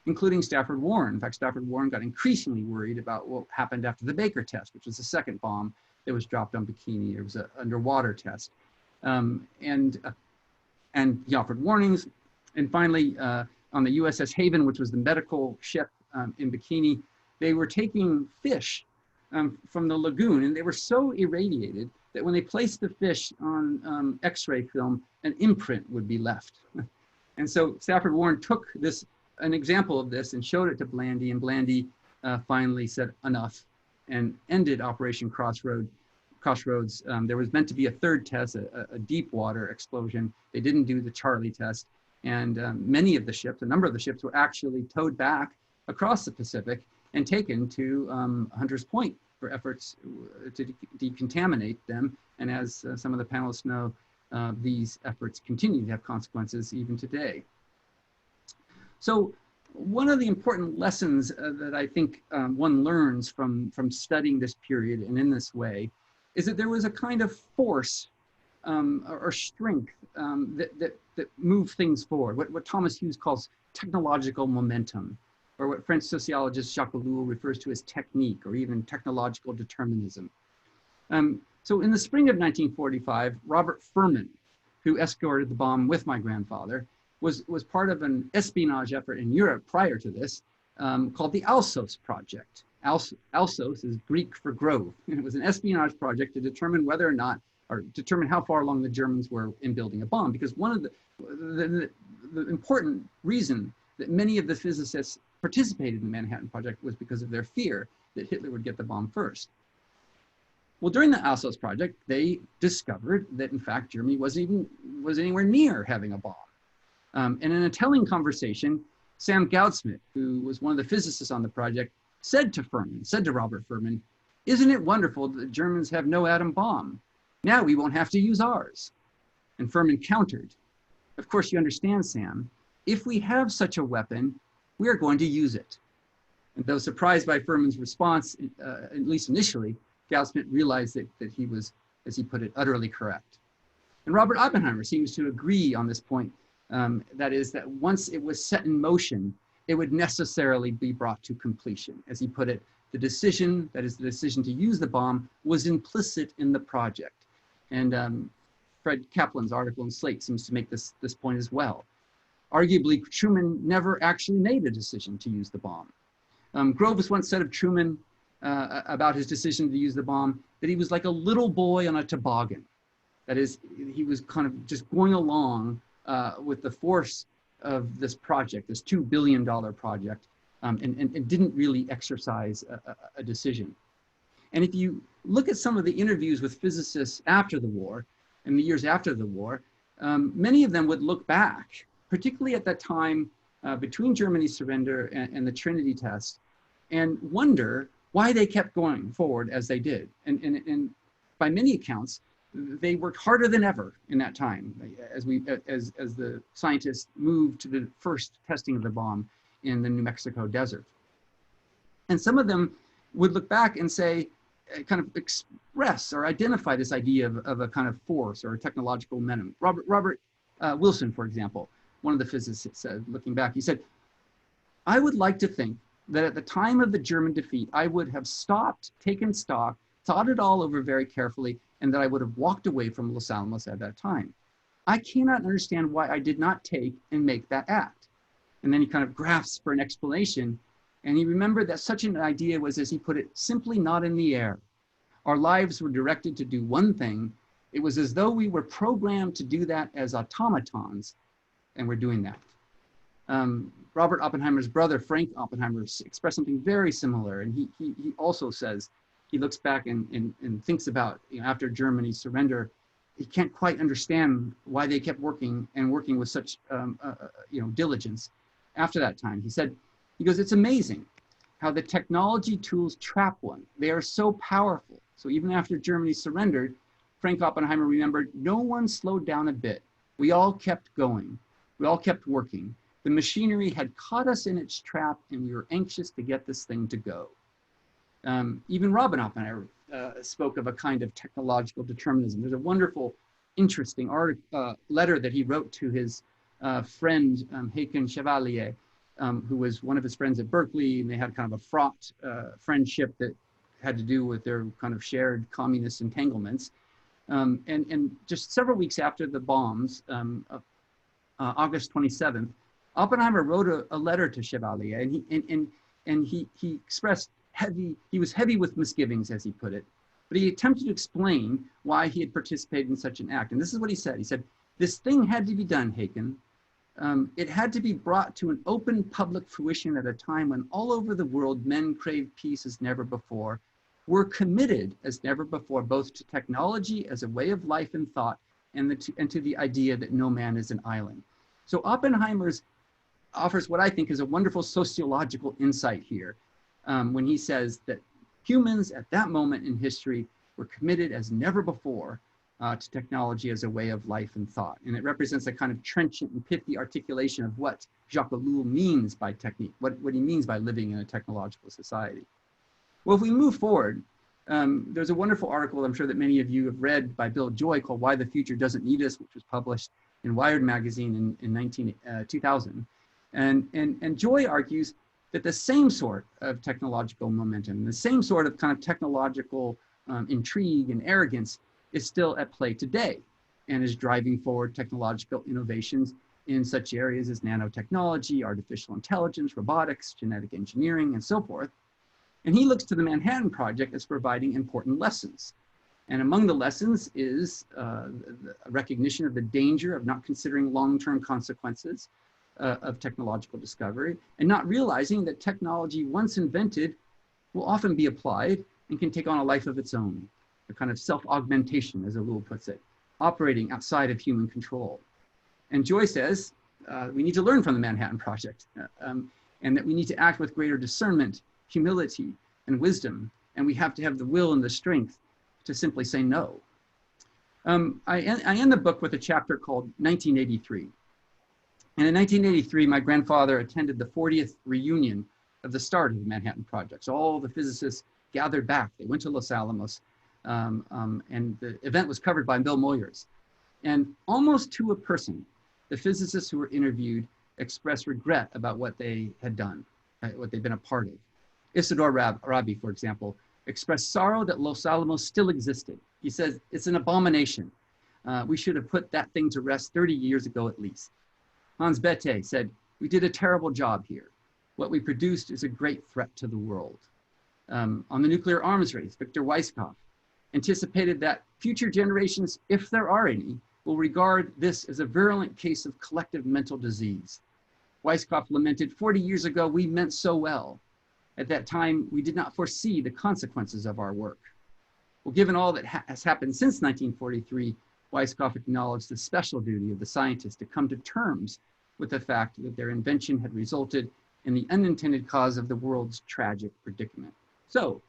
Speaker 4: including Stafford Warren. In fact, Stafford Warren got increasingly worried about what happened after the Baker test, which was the second bomb that was dropped on Bikini. It was an underwater test, and he offered warnings. And finally, on the USS Haven, which was the medical ship in Bikini, they were taking fish from the lagoon, and they were so irradiated that when they placed the fish on X-ray film, an imprint would be left. And so Stafford Warren took an example of this and showed it to Blandy, and Blandy finally said enough and ended Operation Crossroads. There was meant to be a third test, a deep water explosion. They didn't do the Charlie test. And many of the ships, a number of the ships were actually towed back across the Pacific and taken to Hunters Point for efforts to decontaminate them. And as some of the panelists know, these efforts continue to have consequences even today. So one of the important lessons that I think one learns from studying this period and in this way is that there was a kind of force or strength that moved things forward, what Thomas Hughes calls technological momentum, or what French sociologist Jacques Ellul refers to as technique, or even technological determinism. So in the spring of 1945, Robert Furman, who escorted the bomb with my grandfather, was part of an espionage effort in Europe prior to this called the Alsos Project. Alsos is Greek for grove. And it was an espionage project to determine whether or not, or determine how far along the Germans were in building a bomb. Because one of the important reason that many of the physicists participated in the Manhattan Project was because of their fear that Hitler would get the bomb first. Well, during the Alsos Project, they discovered that in fact Germany was anywhere near having a bomb. And in a telling conversation, Sam Goudsmit, who was one of the physicists on the project, said to Robert Furman, "Isn't it wonderful that the Germans have no atom bomb? Now we won't have to use ours." And Furman countered, "Of course you understand, Sam, if we have such a weapon, we are going to use it." And though surprised by Furman's response, at least initially, Goudsmit realized that he was, as he put it, utterly correct. And Robert Oppenheimer seems to agree on this point. That is, that once it was set in motion, it would necessarily be brought to completion. As he put it, the decision, that is the decision to use the bomb, was implicit in the project. And Fred Kaplan's article in Slate seems to make this point as well. Arguably, Truman never actually made a decision to use the bomb. Groves once said of Truman about his decision to use the bomb that he was like a little boy on a toboggan. That is, he was kind of just going along with the force of this project, this $2 billion project, and didn't really exercise a decision. And if you look at some of the interviews with physicists after the war, and the years after the war, many of them would look back, particularly at that time between Germany's surrender and the Trinity test, and wonder why they kept going forward as they did. And by many accounts, they worked harder than ever in that time as the scientists moved to the first testing of the bomb in the New Mexico desert. And some of them would look back and say, kind of express or identify this idea of a kind of force or a technological momentum. Robert Wilson, for example, one of the physicists said, looking back, he said, "I would like to think that at the time of the German defeat, I would have stopped, taken stock, thought it all over very carefully, and that I would have walked away from Los Alamos at that time. I cannot understand why I did not take and make that act." And then he kind of grasps for an explanation. And he remembered that such an idea was, as he put it, simply not in the air. Our lives were directed to do one thing. It was as though we were programmed to do that as automatons, and we're doing that. Robert Oppenheimer's brother, Frank Oppenheimer, expressed something very similar. And he also says, he looks back and thinks about, after Germany's surrender, he can't quite understand why they kept working with such diligence after that time. He goes, "It's amazing how the technology tools trap one. They are so powerful." So even after Germany surrendered, Frank Oppenheimer remembered, no one slowed down a bit. We all kept going. We all kept working. The machinery had caught us in its trap, and we were anxious to get this thing to go. Even Robert Oppenheimer spoke of a kind of technological determinism. There's a wonderful, interesting letter that he wrote to his friend, Haken Chevalier, who was one of his friends at Berkeley, and they had kind of a fraught friendship that had to do with their kind of shared communist entanglements. And just several weeks after the bombs, August 27th, Oppenheimer wrote a letter to Chevalier, and he expressed he was heavy with misgivings, as he put it, but he attempted to explain why he had participated in such an act. And this is what he said. He said, "This thing had to be done, Haken. It had to be brought to an open public fruition at a time when all over the world men craved peace as never before, were committed as never before, both to technology as a way of life and thought, and to the idea that no man is an island." So Oppenheimer's offers what I think is a wonderful sociological insight here, when he says that humans at that moment in history were committed as never before to technology as a way of life and thought. And it represents a kind of trenchant and pithy articulation of what Jacques Ellul means by technique, what he means by living in a technological society. Well, if we move forward, there's a wonderful article I'm sure that many of you have read by Bill Joy called "Why the Future Doesn't Need Us," which was published in Wired magazine in 2000. And Joy argues that the same sort of technological momentum, the same sort of kind of technological intrigue and arrogance is still at play today and is driving forward technological innovations in such areas as nanotechnology, artificial intelligence, robotics, genetic engineering, and so forth. And he looks to the Manhattan Project as providing important lessons. And among the lessons is a recognition of the danger of not considering long-term consequences of technological discovery, and not realizing that technology, once invented, will often be applied and can take on a life of its own, a kind of self-augmentation, as Ellul puts it, operating outside of human control. And Joy says we need to learn from the Manhattan Project, and that we need to act with greater discernment, humility, and wisdom, and we have to have the will and the strength to simply say no. I end the book with a chapter called 1983. And in 1983, my grandfather attended the 40th reunion of the start of the Manhattan Project. So all the physicists gathered back. They went to Los Alamos, and the event was covered by Bill Moyers. And almost to a person, the physicists who were interviewed expressed regret about what they had done, what they'd been a part of. Isidore Rabi, for example, expressed sorrow that Los Alamos still existed. He says, "It's an abomination. We should have put that thing to rest 30 years ago at least." Hans Bethe said, "We did a terrible job here. What we produced is a great threat to the world." On the nuclear arms race, Victor Weisskopf anticipated that future generations, if there are any, will regard this as a virulent case of collective mental disease. Weisskopf lamented, 40 years ago, we meant so well. At that time, we did not foresee the consequences of our work. Well, given all that has happened since 1943, Weisskopf acknowledged the special duty of the scientists to come to terms with the fact that their invention had resulted in the unintended cause of the world's tragic predicament. So,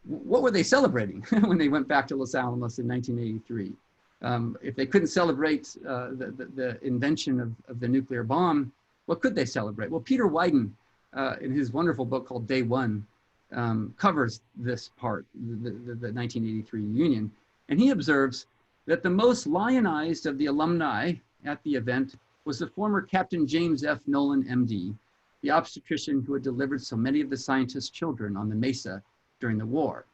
Speaker 4: what were they celebrating when they went back to Los Alamos in 1983? If they couldn't celebrate the invention of the nuclear bomb, what could they celebrate? Well, Peter Wyden, in his wonderful book called Day One, covers this part, the 1983 reunion, and he observes that the most lionized of the alumni at the event was the former Captain James F. Nolan, MD, the obstetrician who had delivered so many of the scientists' children on the Mesa during the war.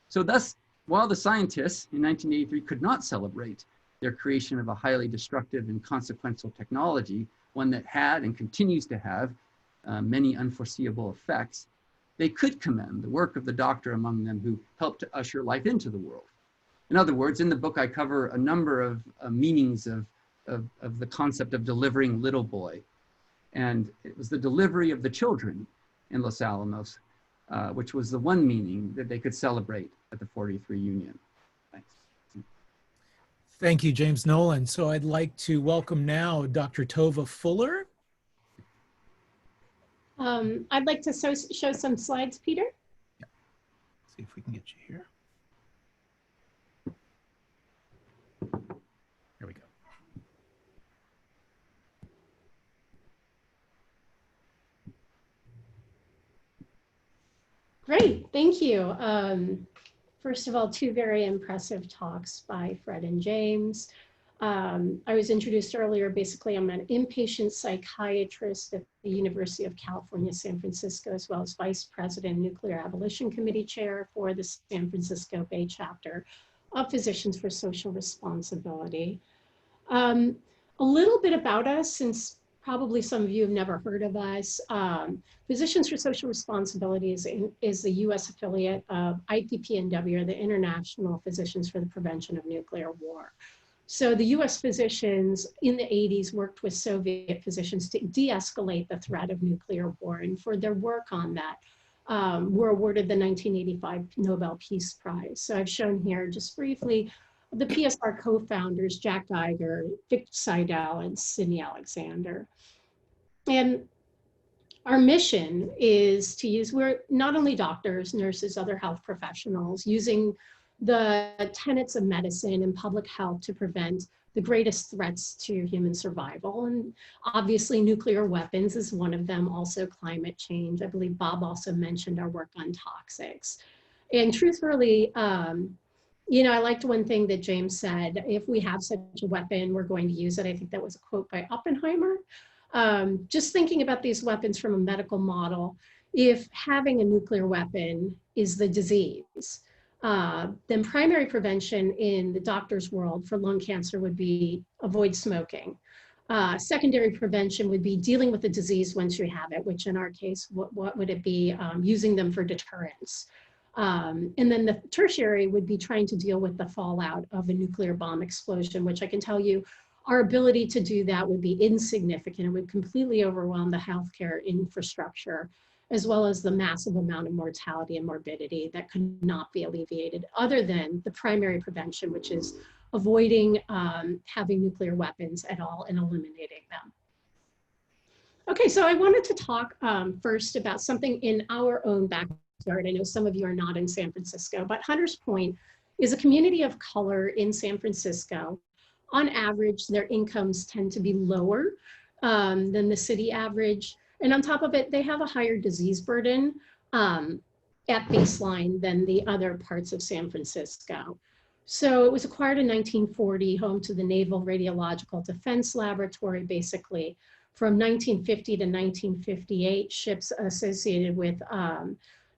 Speaker 4: So thus, while the scientists in 1983 could not celebrate their creation of a highly destructive and consequential technology, one that had and continues to have many unforeseeable effects, they could commend the work of the doctor among them who helped to usher life into the world. In other words, in the book, I cover a number of meanings of the concept of delivering little boy. And it was the delivery of the children in Los Alamos, which was the one meaning that they could celebrate at the 40th reunion. Thanks.
Speaker 1: Thank you, James Nolan. So I'd like to welcome now Dr. Tova Fuller.
Speaker 5: I'd like to show some slides, Peter.
Speaker 1: Yeah. See if we can get you here. Here we go.
Speaker 5: Great, thank you. First of all, two very impressive talks by Fred and James. I was introduced earlier. Basically, I'm an inpatient psychiatrist at the University of California, San Francisco, as well as Vice President, Nuclear Abolition Committee Chair for the San Francisco Bay Chapter of Physicians for Social Responsibility. A little bit about us, since probably some of you have never heard of us. Physicians for Social Responsibility is the US affiliate of IPPNW, or the International Physicians for the Prevention of Nuclear War. So the US physicians in the 80s worked with Soviet physicians to de-escalate the threat of nuclear war, and for their work on that, were awarded the 1985 Nobel Peace Prize. So I've shown here just briefly the PSR co-founders, Jack Geiger, Vic Seidel, and Sidney Alexander. And our mission is to use, we're not only doctors, nurses, other health professionals, using the tenets of medicine and public health to prevent the greatest threats to human survival. And obviously nuclear weapons is one of them, also climate change. I believe Bob also mentioned our work on toxics. And truthfully, you know, I liked one thing that James said, if we have such a weapon, we're going to use it. I think that was a quote by Oppenheimer. Just thinking about these weapons from a medical model, if having a nuclear weapon is the disease, then primary prevention in the doctor's world for lung cancer would be avoid smoking. Secondary prevention would be dealing with the disease once you have it, which in our case, what would it be? Using them for deterrence. And then the tertiary would be trying to deal with the fallout of a nuclear bomb explosion, which I can tell you, our ability to do that would be insignificant. It would completely overwhelm the healthcare infrastructure, as well as the massive amount of mortality and morbidity that could not be alleviated other than the primary prevention, which is avoiding having nuclear weapons at all and eliminating them. Okay, so I wanted to talk first about something in our own backyard. I know some of you are not in San Francisco, but Hunters Point is a community of color in San Francisco. On average, their incomes tend to be lower than the city average. And on top of it, they have a higher disease burden at baseline than the other parts of San Francisco. So it was acquired in 1940, home to the Naval Radiological Defense Laboratory, basically. From 1950 to 1958, ships associated with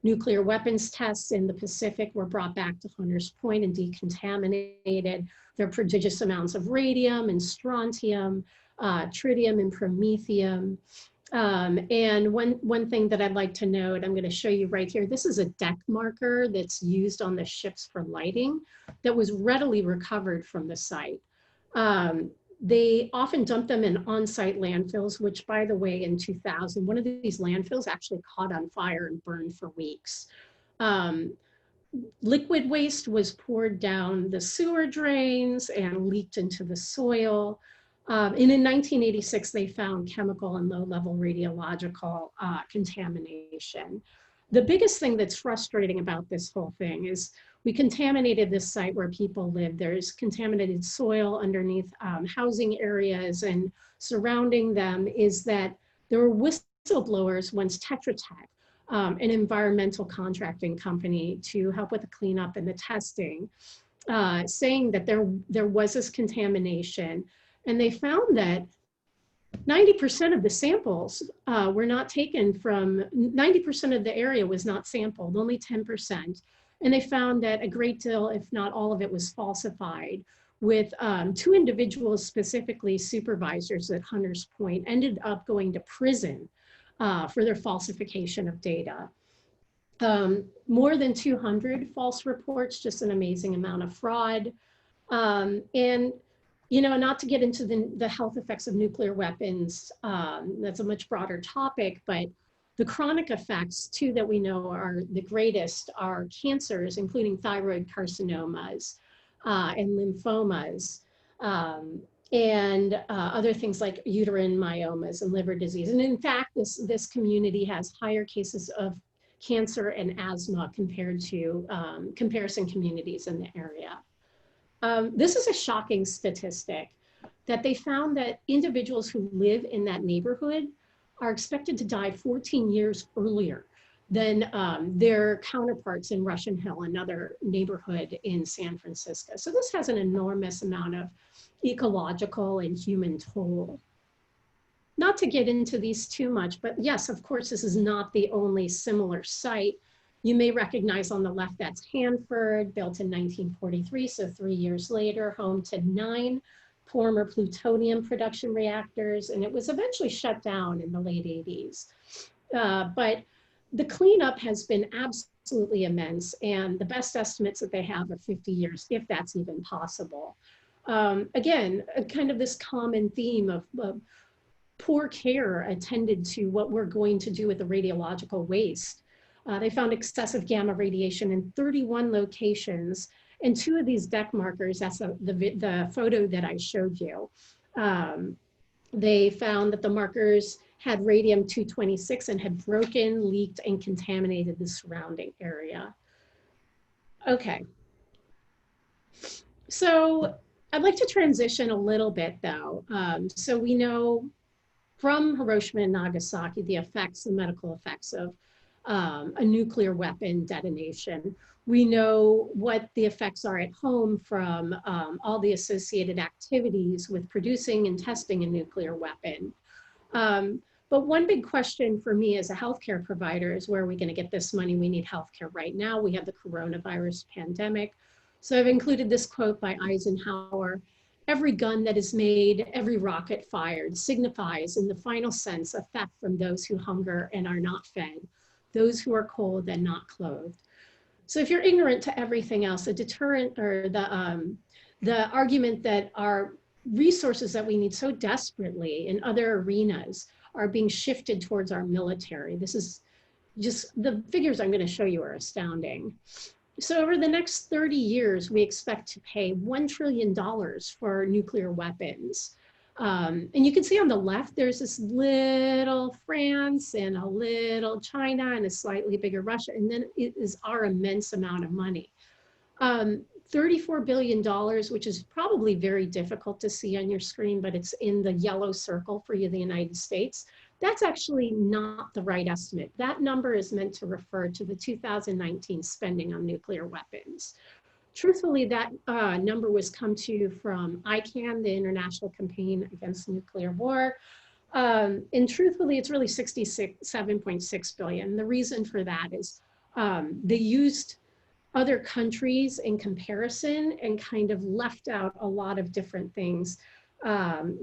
Speaker 5: nuclear weapons tests in the Pacific were brought back to Hunters Point and decontaminated. There are prodigious amounts of radium and strontium, tritium and promethium. And one thing that I'd like to note, I'm going to show you right here. This is a deck marker that's used on the ships for lighting that was readily recovered from the site. They often dump them in on-site landfills, which, by the way, in 2000, one of these landfills actually caught on fire and burned for weeks. Liquid waste was poured down the sewer drains and leaked into the soil. And in 1986, they found chemical and low-level radiological contamination. The biggest thing that's frustrating about this whole thing is we contaminated this site where people live. There's contaminated soil underneath housing areas, and surrounding them is that there were whistleblowers once Tetra Tech, an environmental contracting company, to help with the cleanup and the testing, saying that there was this contamination. And they found that 90% of the samples were not taken from, 90% of the area was not sampled, only 10%. And they found that a great deal, if not all of it, was falsified, with 2 individuals, specifically supervisors at Hunters Point, ended up going to prison for their falsification of data. More than 200 false reports, just an amazing amount of fraud. And, you know, not to get into the health effects of nuclear weapons, that's a much broader topic, but the chronic effects too that we know are the greatest are cancers, including thyroid carcinomas and lymphomas, and other things like uterine myomas and liver disease. And in fact, this community has higher cases of cancer and asthma compared to comparison communities in the area. This is a shocking statistic that they found that individuals who live in that neighborhood are expected to die 14 years earlier than their counterparts in Russian Hill, another neighborhood in San Francisco. So this has an enormous amount of ecological and human toll. Not to get into these too much, but yes, of course, this is not the only similar site. You may recognize on the left, that's Hanford, built in 1943, so 3 years later, home to 9 former plutonium production reactors, and it was eventually shut down in the late 80s. But the cleanup has been absolutely immense, and the best estimates that they have are 50 years, if that's even possible. Again, kind of this common theme of poor care attended to what we're going to do with the radiological waste. They found excessive gamma radiation in 31 locations, and 2 of these deck markers, that's the photo that I showed you. They found that the markers had radium-226 and had broken, leaked, and contaminated the surrounding area. Okay. So I'd like to transition a little bit though. So we know from Hiroshima and Nagasaki, the effects, the medical effects of a nuclear weapon detonation. We know what the effects are at home from all the associated activities with producing and testing a nuclear weapon. But one big question for me as a healthcare provider is, where are we going to get this money? We need healthcare right now. We have the coronavirus pandemic. So I've included this quote by Eisenhower: "Every gun that is made, every rocket fired signifies in the final sense a theft from those who hunger and are not fed, those who are cold and not clothed." So if you're ignorant to everything else, the deterrent, or the argument that our resources that we need so desperately in other arenas are being shifted towards our military. This is just, the figures I'm going to show you are astounding. So over the next 30 years, we expect to pay $1 trillion for nuclear weapons. And you can see on the left, there's this little France and a little China and a slightly bigger Russia. And then it is our immense amount of money. $34 billion, which is probably very difficult to see on your screen, but it's in the yellow circle for you, the United States. That's actually not the right estimate. That number is meant to refer to the 2019 spending on nuclear weapons. Truthfully, that number was come to from ICAN, the International Campaign Against Nuclear War. And truthfully, it's really 67.6 billion. The reason for that is they used other countries in comparison and kind of left out a lot of different things.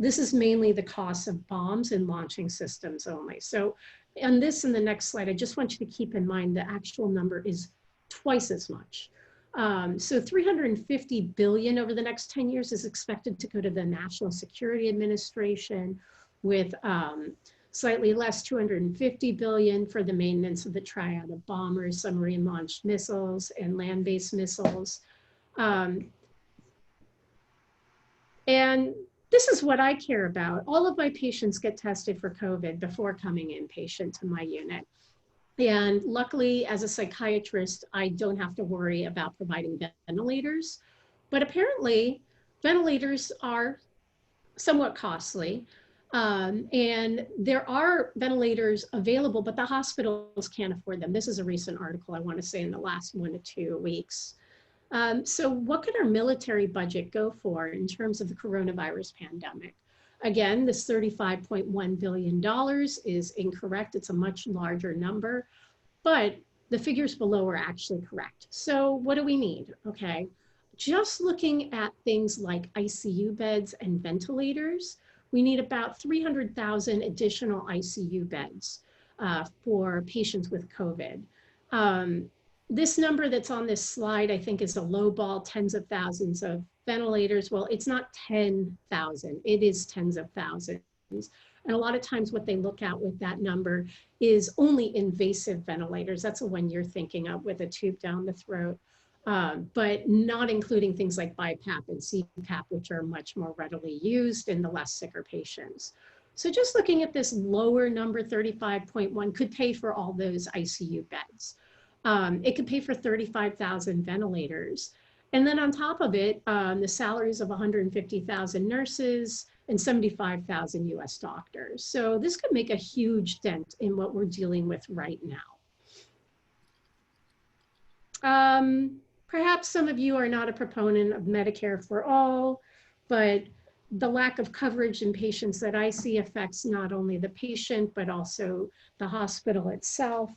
Speaker 5: This is mainly the cost of bombs and launching systems only. So on this and the next slide, I just want you to keep in mind the actual number is twice as much. So 350 billion over the next 10 years is expected to go to the National Security Administration, with slightly less, 250 billion for the maintenance of the triad of bombers, submarine launched missiles, and land-based missiles. And this is what I care about. All of my patients get tested for COVID before coming inpatient to my unit. And luckily, as a psychiatrist, I don't have to worry about providing ventilators. But apparently, ventilators are somewhat costly. And there are ventilators available, but the hospitals can't afford them. This is a recent article, I want to say, in the last 1 to 2 weeks. So what could our military budget go for in terms of the coronavirus pandemic? Again, this $35.1 billion is incorrect. It's a much larger number, but the figures below are actually correct. So what do we need? Okay, just looking at things like ICU beds and ventilators, we need about 300,000 additional ICU beds for patients with COVID. This number that's on this slide, I think, is a low ball, tens of thousands of ventilators. Well, it's not 10,000, it is tens of thousands. And a lot of times what they look at with that number is only invasive ventilators. That's the one you're thinking of, with a tube down the throat, but not including things like BiPAP and CPAP, which are much more readily used in the less sicker patients. So just looking at this lower number, 35.1, could pay for all those ICU beds. It could pay for 35,000 ventilators. And then on top of it, the salaries of 150,000 nurses and 75,000 US doctors. So this could make a huge dent in what we're dealing with right now. Perhaps some of you are not a proponent of Medicare for all, but the lack of coverage in patients that I see affects not only the patient, but also the hospital itself.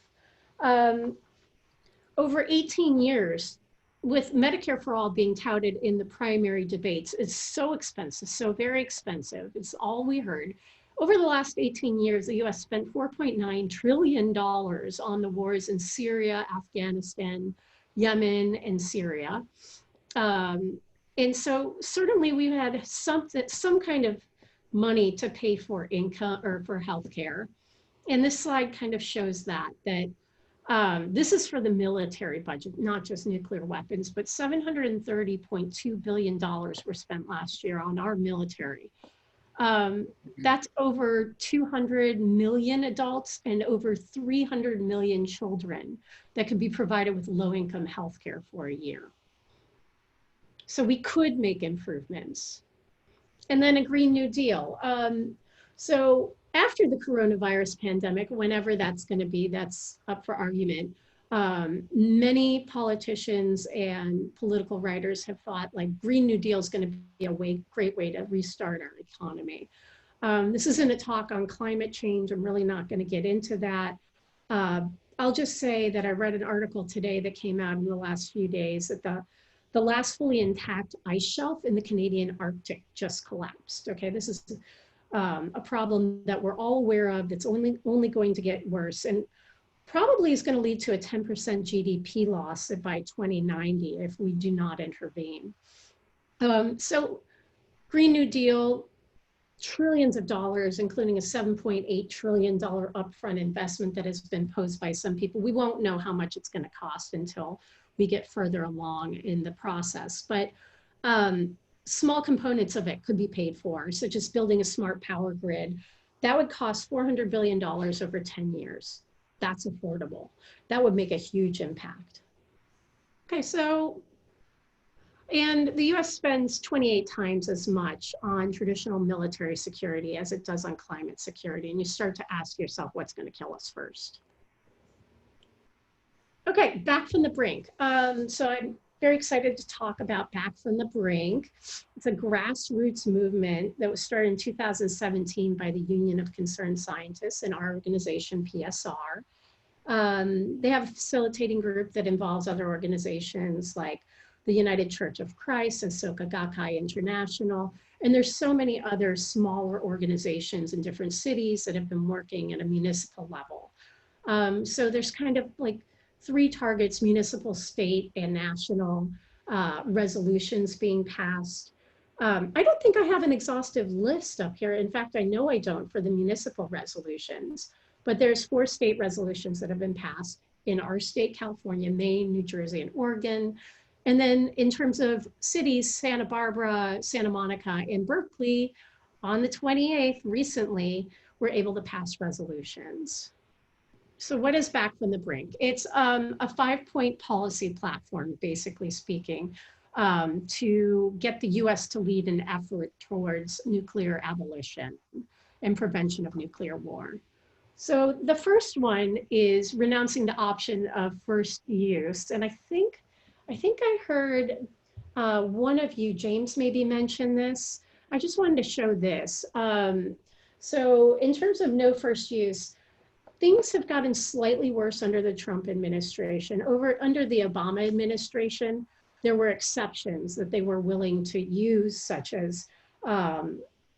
Speaker 5: Over 18 years, with Medicare for all being touted in the primary debates, it's so expensive, so very expensive. It's all we heard. Over the last 18 years, the US spent $4.9 trillion on the wars in Syria, Afghanistan, Yemen, and Syria. And so certainly we've had some kind of money to pay for income or for healthcare. And this slide kind of shows that this is for the military budget, not just nuclear weapons, but $730.2 billion were spent last year on our military. That's over 200 million adults and over 300 million children that could be provided with low-income health care for a year. So we could make improvements. And then a Green New Deal. So after the coronavirus pandemic, whenever that's going to be, that's up for argument. Many politicians and political writers have thought like Green New Deal is going to be a great way to restart our economy. This isn't a talk on climate change. I'm really not going to get into that. I'll just say that I read an article today that came out in the last few days that the last fully intact ice shelf in the Canadian Arctic just collapsed. Okay, this is a problem that we're all aware of that's only going to get worse, and probably is going to lead to a 10% GDP loss by 2090 if we do not intervene. So Green New Deal, trillions of dollars, including a $7.8 trillion upfront investment that has been posed by some people. We won't know how much it's going to cost until we get further along in the process. But small components of it could be paid for, such as building a smart power grid. That would cost $400 billion over 10 years. That's affordable. That would make a huge impact. Okay, so, and the US spends 28 times as much on traditional military security as it does on climate security. And you start to ask yourself, what's going to kill us first? Okay, Back from the Brink. So I'm very excited to talk about Back from the Brink. It's a grassroots movement that was started in 2017 by the Union of Concerned Scientists and our organization, PSR. They have a facilitating group that involves other organizations like the United Church of Christ and Soka Gakkai International. And there's so many other smaller organizations in different cities that have been working at a municipal level. So there's kind of like 3 targets, municipal, state, and national resolutions being passed. I don't think I have an exhaustive list up here. In fact, I know I don't for the municipal resolutions, but there's 4 state resolutions that have been passed in our state, California, Maine, New Jersey, and Oregon. And then in terms of cities, Santa Barbara, Santa Monica, and Berkeley, on the 28th recently, were able to pass resolutions. So what is Back from the Brink? It's a 5-point policy platform, basically speaking, to get the US to lead an effort towards nuclear abolition and prevention of nuclear war. So the first one is renouncing the option of first use. And I think I heard one of you, James, maybe mention this. I just wanted to show this. So in terms of no first use, things have gotten slightly worse under the Trump administration. Under the Obama administration, there were exceptions that they were willing to use, such as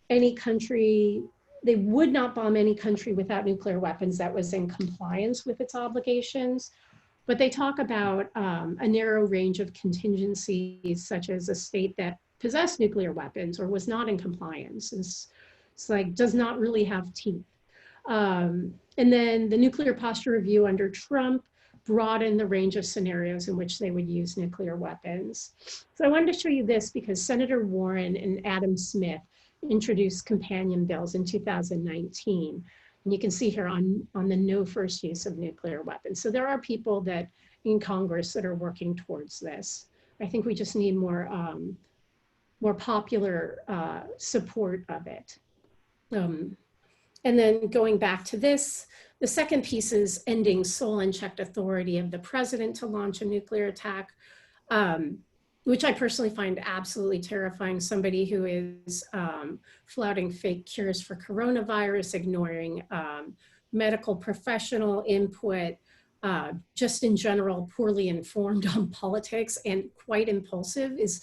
Speaker 5: any country, they would not bomb any country without nuclear weapons that was in compliance with its obligations. But they talk about a narrow range of contingencies, such as a state that possessed nuclear weapons or was not in compliance. It's like, does not really have teeth. And then the nuclear posture review under Trump broadened the range of scenarios in which they would use nuclear weapons. So I wanted to show you this because Senator Warren and Adam Smith introduced companion bills in 2019. And you can see here on the no first use of nuclear weapons. So there are people that in Congress that are working towards this. I think we just need more popular support of it. And then going back to this, the second piece is ending sole unchecked authority of the president to launch a nuclear attack, which I personally find absolutely terrifying. Somebody who is flouting fake cures for coronavirus, ignoring medical professional input, just in general, poorly informed on politics and quite impulsive is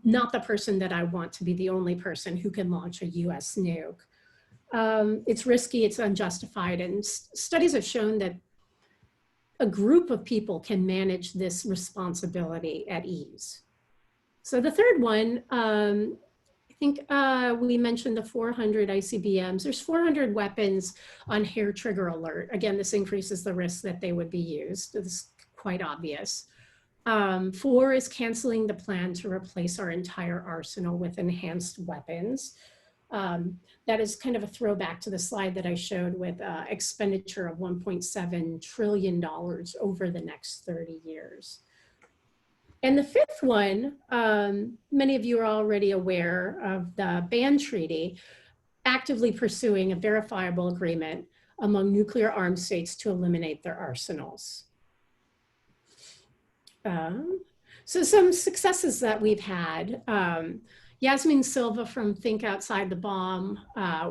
Speaker 5: not the person that I want to be the only person who can launch a US nuke. It's risky, it's unjustified, and studies have shown that a group of people can manage this responsibility at ease. So the third one, I think we mentioned the 400 ICBMs. There's 400 weapons on hair trigger alert. Again, this increases the risk that they would be used. This is quite obvious. 4 is canceling the plan to replace our entire arsenal with enhanced weapons. That is kind of a throwback to the slide that I showed with expenditure of $1.7 trillion over the next 30 years. And the fifth one, many of you are already aware of the ban treaty, actively pursuing a verifiable agreement among nuclear armed states to eliminate their arsenals. So some successes that we've had. Yasmin Silva from Think Outside the Bomb,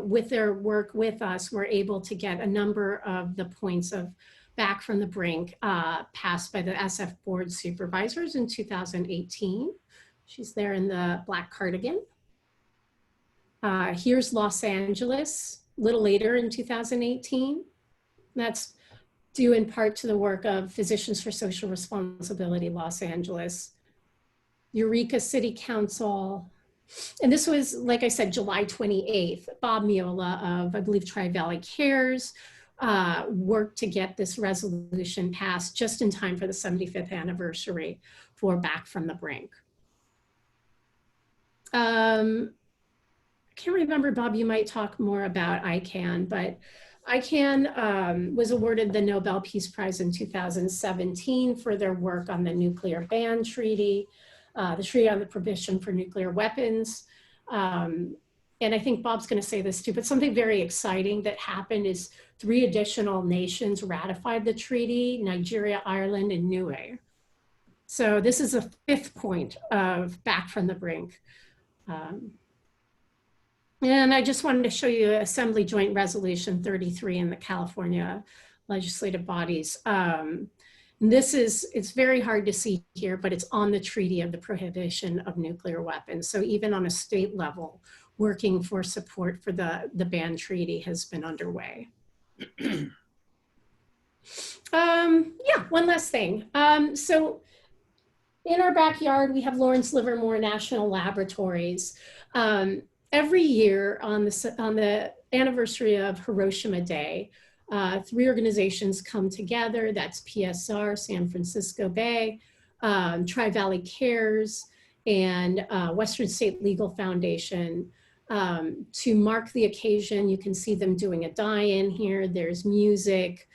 Speaker 5: with their work with us, were able to get a number of the points of Back from the Brink passed by the SF board supervisors in 2018. She's there in the black cardigan. Here's Los Angeles, a little later in 2018. That's due in part to the work of Physicians for Social Responsibility, Los Angeles, Eureka City Council. And this was, like I said, July 28th. Bob Miola of, I believe, Tri-Valley Cares worked to get this resolution passed just in time for the 75th anniversary for Back from the Brink. I can't remember, Bob, you might talk more about ICANN, but ICANN was awarded the Nobel Peace Prize in 2017 for their work on the nuclear ban treaty, the Treaty on the Prohibition for Nuclear Weapons. And I think Bob's going to say this too, but something very exciting that happened is 3 additional nations ratified the treaty: Nigeria, Ireland, and Niue. So this is a 5th point of Back from the Brink. And I just wanted to show you Assembly Joint Resolution 33 in the California legislative bodies. This is, it's very hard to see here, but it's on the Treaty of the Prohibition of Nuclear Weapons. So even on a state level, working for support for the ban treaty has been underway. Yeah, one last thing. So in our backyard, we have Lawrence Livermore National Laboratories. Every year on the anniversary of Hiroshima Day, three organizations come together. That's PSR, San Francisco Bay, Tri-Valley Cares, and Western State Legal Foundation to mark the occasion. You can see them doing a die-in here. There's music.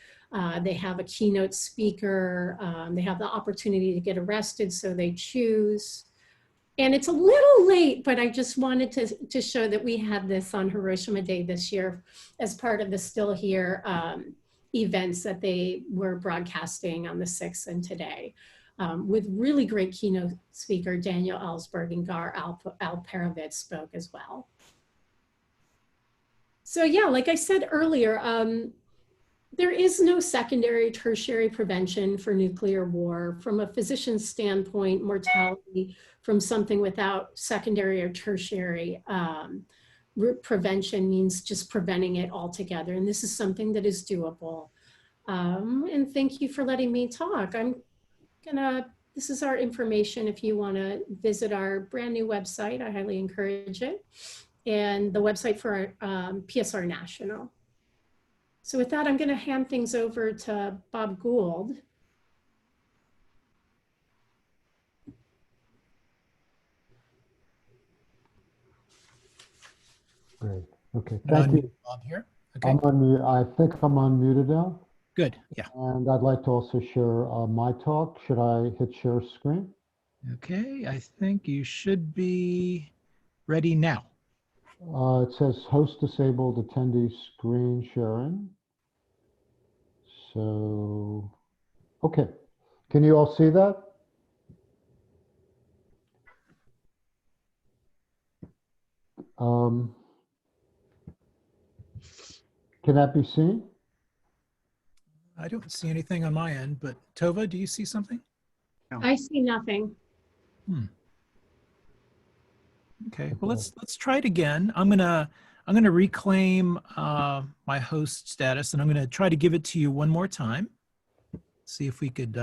Speaker 5: They have a keynote speaker. They have the opportunity to get arrested, so they choose. And it's a little late, but I just wanted to show that we had this on Hiroshima Day this year as part of the Still Here events that they were broadcasting on the 6th and today, with really great keynote speaker Daniel Ellsberg, and Gar Alperovitz spoke as well. So yeah, like I said earlier, there is no secondary, tertiary prevention for nuclear war. From a physician's standpoint, mortality from something without secondary or tertiary prevention means just preventing it altogether. And this is something that is doable. And thank you for letting me talk. This is our information if you want to visit our brand new website. I highly encourage it. And the website for our PSR National. So with that, I'm going to hand things over to Bob Gould.
Speaker 2: Great. Okay. Thank you.
Speaker 1: Bob here. Okay.
Speaker 2: I'm unmuted. I think I'm unmuted now.
Speaker 1: Good. Yeah.
Speaker 2: And I'd like to also share my talk. Should I hit share screen?
Speaker 1: Okay. I think you should be ready now.
Speaker 2: It says host disabled attendee screen sharing. So, okay. Can you all see that? Can that be seen?
Speaker 1: I don't see anything on my end, but Tova, do you see something?
Speaker 5: No. I see nothing.
Speaker 1: Okay, well let's try it again. I'm gonna reclaim my host status, and I'm gonna try to give it to you one more time. See if we could.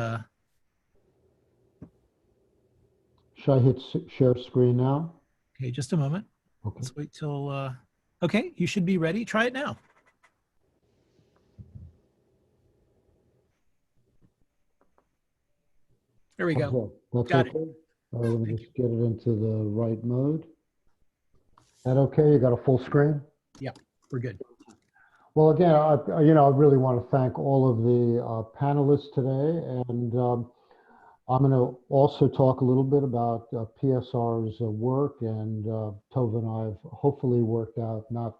Speaker 2: Should I hit share screen now?
Speaker 1: Okay, just a moment.
Speaker 2: Okay.
Speaker 1: Let's wait till. Okay, you should be ready. Try it now. There we go.
Speaker 2: That's
Speaker 1: Got
Speaker 2: okay.
Speaker 1: it.
Speaker 2: All right, let me just get it into the right mode. That okay? You got a full screen?
Speaker 1: Yeah, we're good.
Speaker 2: Well, again, I really want to thank all of the panelists today, and I'm going to also talk a little bit about PSR's work, and Tova and I have hopefully worked out not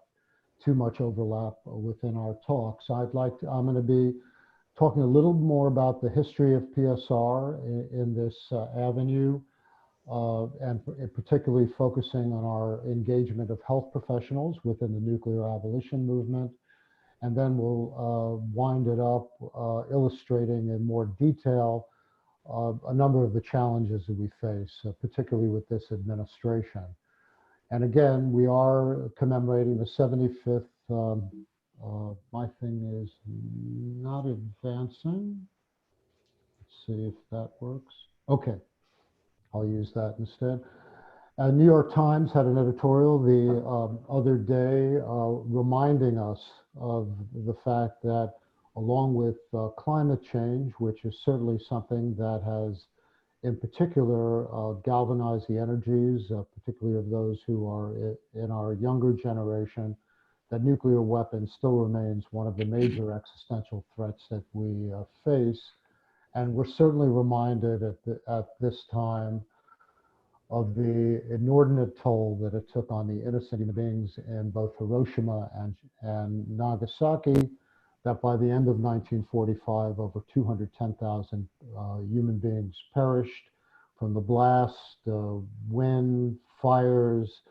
Speaker 2: too much overlap within our talk. So I'm going to be talking a little more about the history of PSR in this avenue, and particularly focusing on our engagement of health professionals within the nuclear abolition movement. And then we'll wind it up illustrating in more detail a number of the challenges that we face, particularly with this administration. And again, we are commemorating the 75th. My thing is not advancing. Let's see if that works. Okay, I'll use that instead. New York Times had an editorial the other day reminding us of the fact that along with climate change, which is certainly something that has in particular galvanized the energies, particularly of those who are in our younger generation, that nuclear weapons still remains one of the major existential threats that we face. And we're certainly reminded at this time of the inordinate toll that it took on the innocent human beings in both Hiroshima and Nagasaki, that by the end of 1945, over 210,000 human beings perished from the blast, wind, fires,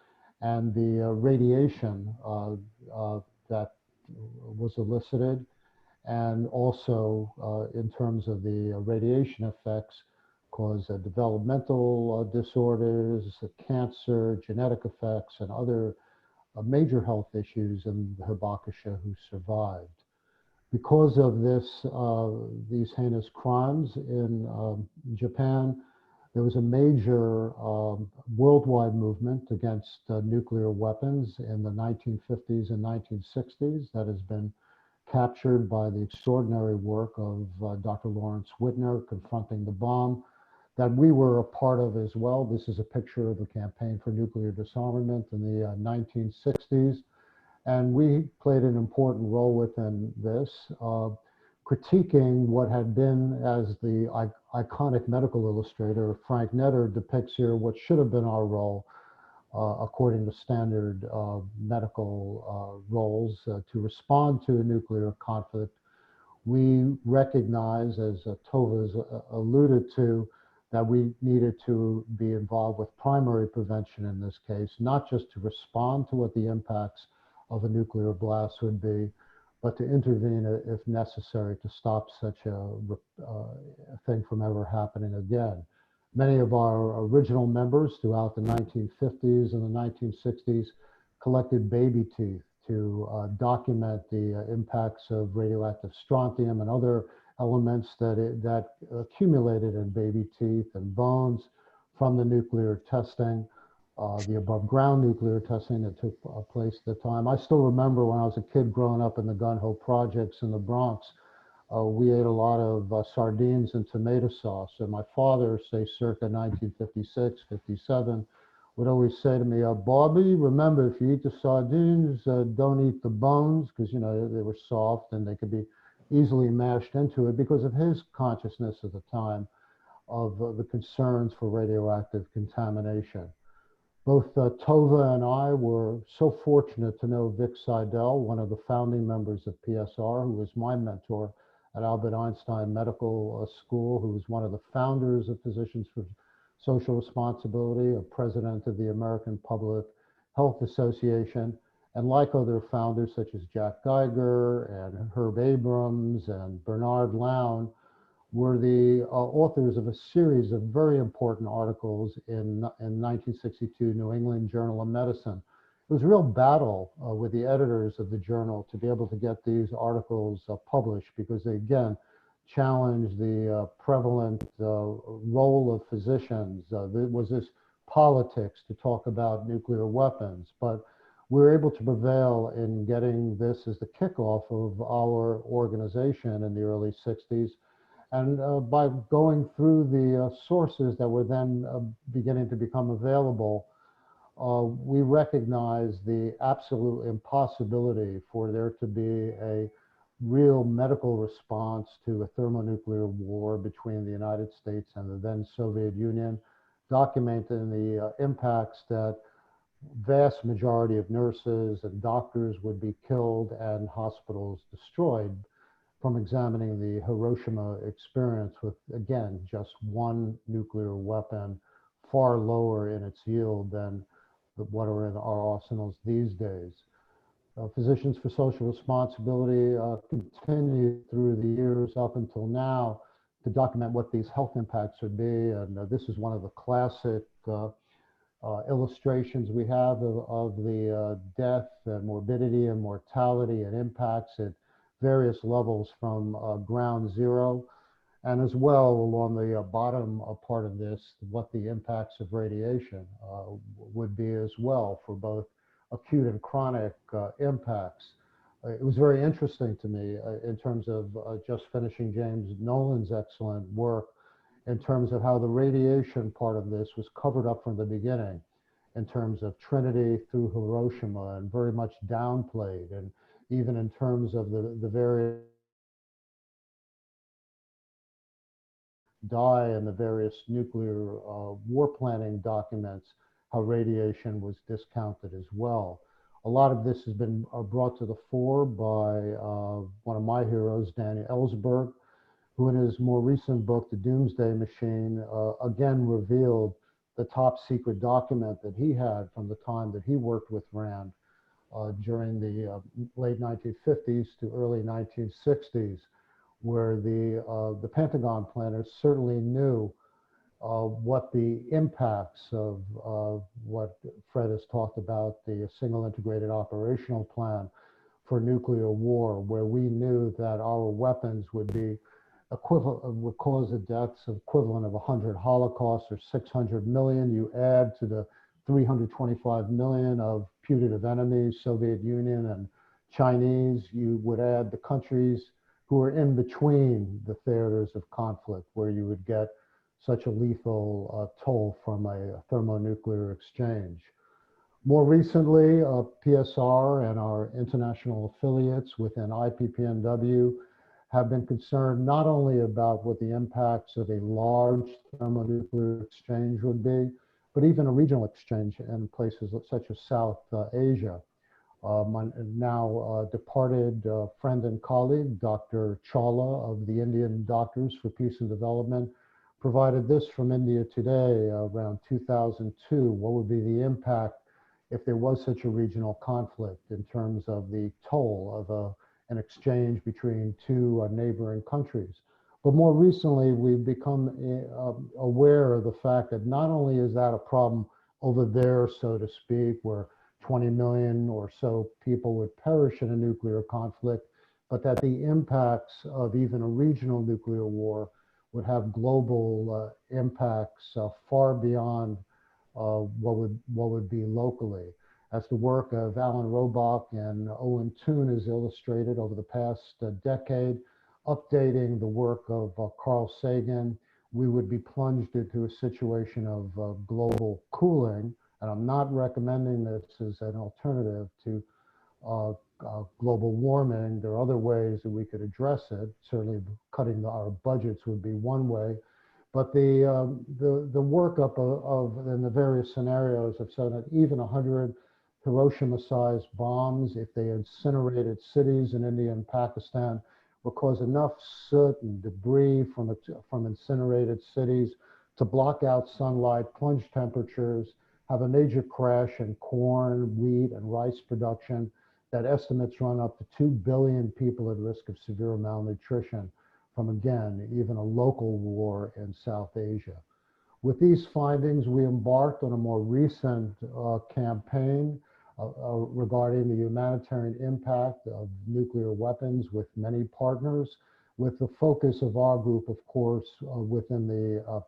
Speaker 2: and the radiation that was elicited, and also in terms of the radiation effects, cause developmental disorders, cancer, genetic effects, and other major health issues in the Hibakusha who survived. Because of this, these heinous crimes in Japan, there was a major worldwide movement against nuclear weapons in the 1950s and 1960s that has been captured by the extraordinary work of Dr. Lawrence Whitner, Confronting the Bomb, that we were a part of as well. This is a picture of the campaign for nuclear disarmament in the 1960s. And we played an important role within this, critiquing what had been, as the iconic medical illustrator Frank Netter depicts here, what should have been our role, according to standard medical roles, to respond to a nuclear conflict. We recognize, as Tova has alluded to, that we needed to be involved with primary prevention in this case, not just to respond to what the impacts of a nuclear blast would be, but to intervene if necessary to stop such a thing from ever happening again. Many of our original members throughout the 1950s and the 1960s collected baby teeth to document the impacts of radioactive strontium and other elements that accumulated in baby teeth and bones from the nuclear testing. The above ground nuclear testing that took place at the time. I still remember when I was a kid growing up in the gun ho projects in the Bronx, we ate a lot of sardines and tomato sauce. And my father, say circa 1956, 57, would always say to me, Bobby, remember, if you eat the sardines, don't eat the bones, because, you know, they were soft and they could be easily mashed into it, because of his consciousness at the time of the concerns for radioactive contamination. Both Tova and I were so fortunate to know Vic Seidel, one of the founding members of PSR, who was my mentor at Albert Einstein Medical School, who was one of the founders of Physicians for Social Responsibility, a president of the American Public Health Association, and like other founders such as Jack Geiger and Herb Abrams and Bernard Lown, were the authors of a series of very important articles in 1962 New England Journal of Medicine. It was a real battle with the editors of the journal to be able to get these articles published, because they, again, challenged the prevalent role of physicians. There was this politics to talk about nuclear weapons, but we were able to prevail in getting this as the kickoff of our organization in the early 60s. And by going through the sources that were then beginning to become available, we recognized the absolute impossibility for there to be a real medical response to a thermonuclear war between the United States and the then Soviet Union, documenting the impacts that vast majority of nurses and doctors would be killed and hospitals destroyed from examining the Hiroshima experience with, again, just one nuclear weapon, far lower in its yield than what are in our arsenals these days. Physicians for Social Responsibility continued through the years up until now to document what these health impacts would be. And this is one of the classic illustrations we have of the death and morbidity and mortality and impacts at various levels from ground zero, and as well along the bottom part of this, what the impacts of radiation would be as well for both acute and chronic impacts. It was very interesting to me in terms of just finishing James Nolan's excellent work in terms of how the radiation part of this was covered up from the beginning in terms of Trinity through Hiroshima and very much downplayed, and even in terms of the various and the various nuclear war planning documents, how radiation was discounted as well. A lot of this has been brought to the fore by one of my heroes, Daniel Ellsberg, who in his more recent book, The Doomsday Machine, again revealed the top secret document that he had from the time that he worked with RAND during the late 1950s to early 1960s, where the Pentagon planners certainly knew what the impacts of what Fred has talked about, the single integrated operational plan for nuclear war, where we knew that our weapons would be would cause the deaths of equivalent of 100 Holocausts or 600 million. You add to the 325 million of putative enemies, Soviet Union and Chinese, you would add the countries who are in between the theaters of conflict, where you would get such a lethal toll from a thermonuclear exchange. More recently, PSR and our international affiliates within IPPNW have been concerned not only about what the impacts of a large thermonuclear exchange would be, but even a regional exchange in places such as South Asia. My now departed friend and colleague, Dr. Chawla of the Indian Doctors for Peace and Development, provided this from India Today around 2002. What would be the impact if there was such a regional conflict in terms of the toll of an exchange between two neighboring countries? But more recently, we've become aware of the fact that not only is that a problem over there, so to speak, where 20 million or so people would perish in a nuclear conflict, but that the impacts of even a regional nuclear war would have global impacts far beyond what would be locally. As the work of Alan Robach and Owen Toon has illustrated over the past decade, updating the work of Carl Sagan, we would be plunged into a situation of global cooling. And I'm not recommending this as an alternative to global warming. There are other ways that we could address it. Certainly cutting our budgets would be one way. But the workup in the various scenarios have said that even 100 Hiroshima-sized bombs, if they incinerated cities in India and Pakistan, will cause enough soot and debris from incinerated cities to block out sunlight, plunge temperatures, have a major crash in corn, wheat, and rice production that estimates run up to 2 billion people at risk of severe malnutrition from, again, even a local war in South Asia. With these findings, we embarked on a more recent campaign regarding the humanitarian impact of nuclear weapons with many partners, with the focus of our group, of course, within the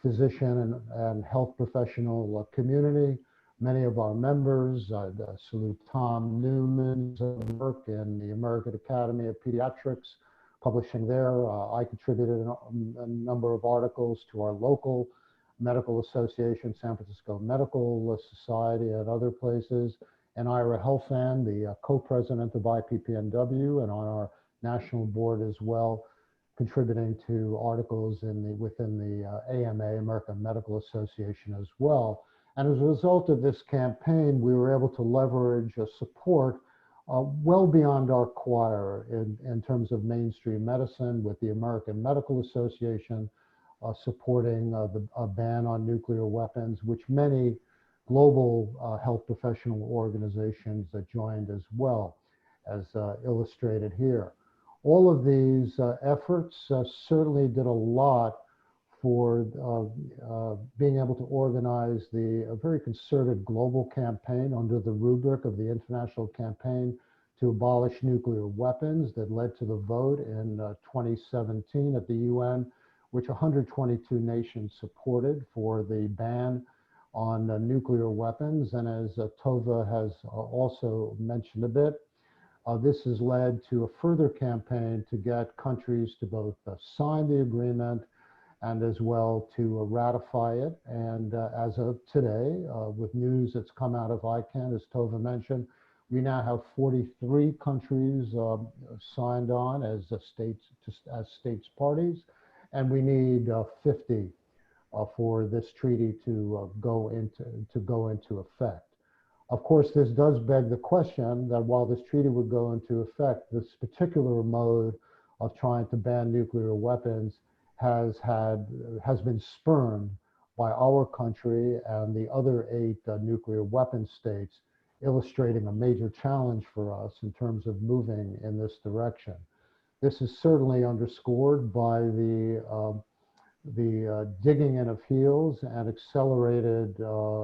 Speaker 2: physician and health professional community. Many of our members, I salute Tom Newman's work in the American Academy of Pediatrics, publishing there. I contributed a number of articles to our local medical association, San Francisco Medical Society, and other places, and Ira Helfand, the co-president of IPPNW, and on our national board as well, contributing to articles within the AMA, American Medical Association, as well. And as a result of this campaign, we were able to leverage support well beyond our choir in terms of mainstream medicine, with the American Medical Association supporting a ban on nuclear weapons, which many global health professional organizations joined as well, as illustrated here. All of these efforts certainly did a lot for being able to organize a very concerted global campaign under the rubric of the International Campaign to Abolish Nuclear Weapons that led to the vote in 2017 at the UN, which 122 nations supported for the ban on nuclear weapons. And as Tova has also mentioned a bit, this has led to a further campaign to get countries to both sign the agreement and as well to ratify it. And as of today, with news that's come out of ICANN, as Tova mentioned, we now have 43 countries signed on as states parties, and we need 50 for this treaty to go into effect. Of course, this does beg the question that while this treaty would go into effect, this particular mode of trying to ban nuclear weapons has been spurned by our country and the other 8 nuclear weapon states, illustrating a major challenge for us in terms of moving in this direction. This is certainly underscored by the digging in of heels and accelerated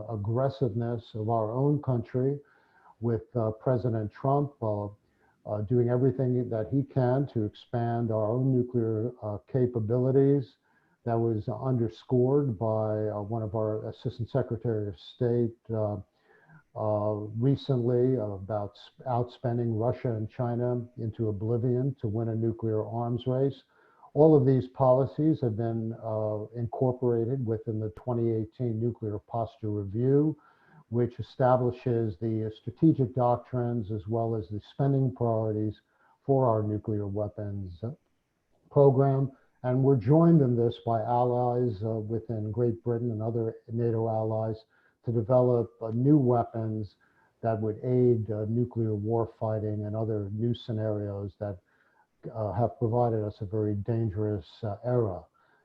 Speaker 2: aggressiveness of our own country, with President Trump doing everything that he can to expand our own nuclear capabilities. That was underscored by one of our Assistant Secretary of State recently about outspending Russia and China into oblivion to win a nuclear arms race. All of these policies have been incorporated within the 2018 Nuclear Posture Review, which establishes the strategic doctrines as well as the spending priorities for our nuclear weapons program. And we're joined in this by allies within Great Britain and other NATO allies to develop new weapons that would aid nuclear warfighting and other new scenarios that have provided us a very dangerous era.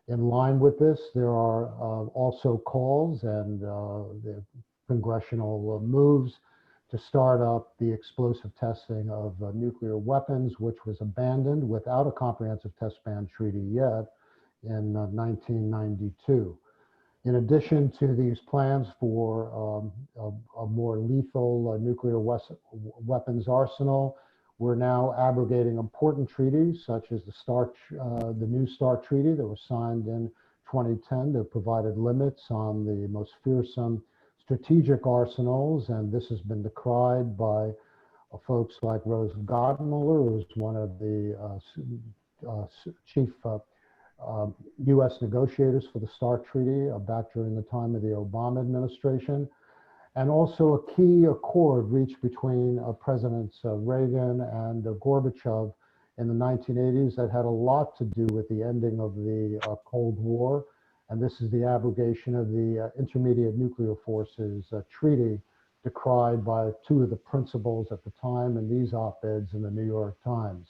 Speaker 2: In line with this, there are also calls and the congressional moves to start up the explosive testing of nuclear weapons, which was abandoned without a comprehensive test ban treaty yet in 1992. In addition to these plans for a more lethal nuclear weapons arsenal, we're now abrogating important treaties such as the New START Treaty that was signed in 2010 that provided limits on the most fearsome strategic arsenals, and this has been decried by folks like Rose Gottemoeller, who was one of the chief U.S. negotiators for the START Treaty back during the time of the Obama administration, and also a key accord reached between Presidents Reagan and Gorbachev in the 1980s that had a lot to do with the ending of the Cold War. And this is the abrogation of the Intermediate Nuclear Forces Treaty, decried by two of the principals at the time in these op-eds in the New York Times.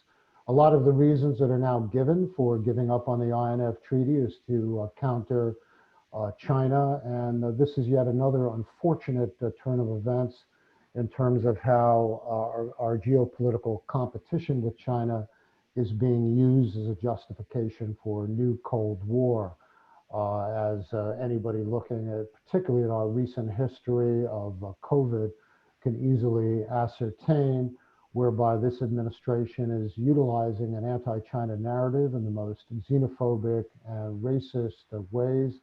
Speaker 2: A lot of the reasons that are now given for giving up on the INF Treaty is to counter China, and this is yet another unfortunate turn of events in terms of how our geopolitical competition with China is being used as a justification for a new Cold War. As anybody looking at, particularly at our recent history of COVID, can easily ascertain, whereby this administration is utilizing an anti-China narrative in the most xenophobic and racist ways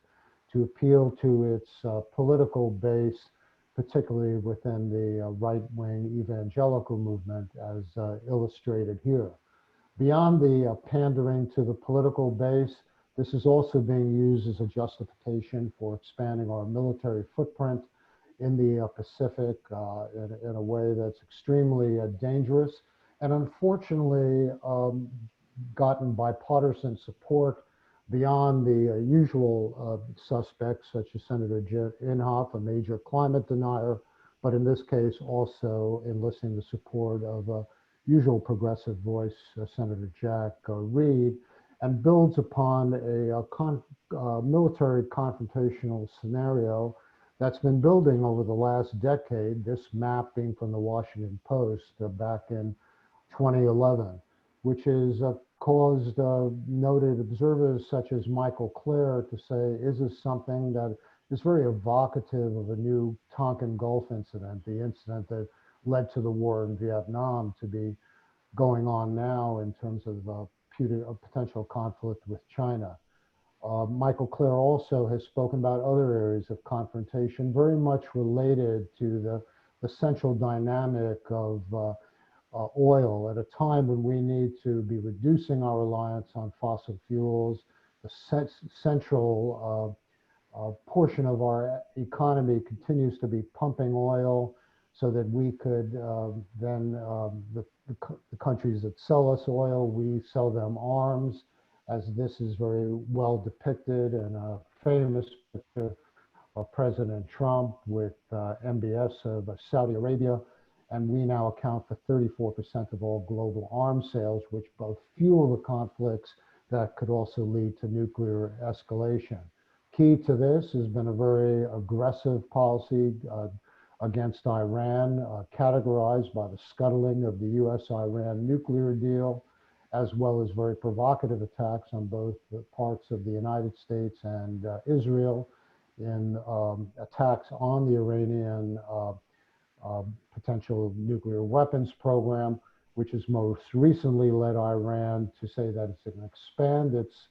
Speaker 2: to appeal to its political base, particularly within the right-wing evangelical movement, as illustrated here. Beyond the pandering to the political base, this is also being used as a justification for expanding our military footprint in the Pacific in a way that's extremely dangerous, and unfortunately gotten bipartisan support beyond the usual suspects, such as Senator Jim Inhofe, a major climate denier, but in this case also enlisting the support of a usual progressive voice, Senator Jack Reed, and builds upon a military confrontational scenario that's been building over the last decade, this map being from the Washington Post back in 2011, which has caused noted observers such as Michael Clare to say, is this something that is very evocative of a new Tonkin Gulf incident, the incident that led to the war in Vietnam, to be going on now in terms of a potential conflict with China. Michael Clare also has spoken about other areas of confrontation, very much related to the central dynamic of oil at a time when we need to be reducing our reliance on fossil fuels. The central portion of our economy continues to be pumping oil so that we could then, the countries that sell us oil, we sell them arms, as this is very well depicted in a famous picture of President Trump with MBS of Saudi Arabia. And we now account for 34% of all global arms sales, which both fuel the conflicts that could also lead to nuclear escalation. Key to this has been a very aggressive policy against Iran, categorized by the scuttling of the US-Iran nuclear deal, as well as very provocative attacks on both the parts of the United States and Israel in attacks on the Iranian potential nuclear weapons program, which has most recently led Iran to say that it's going to expand its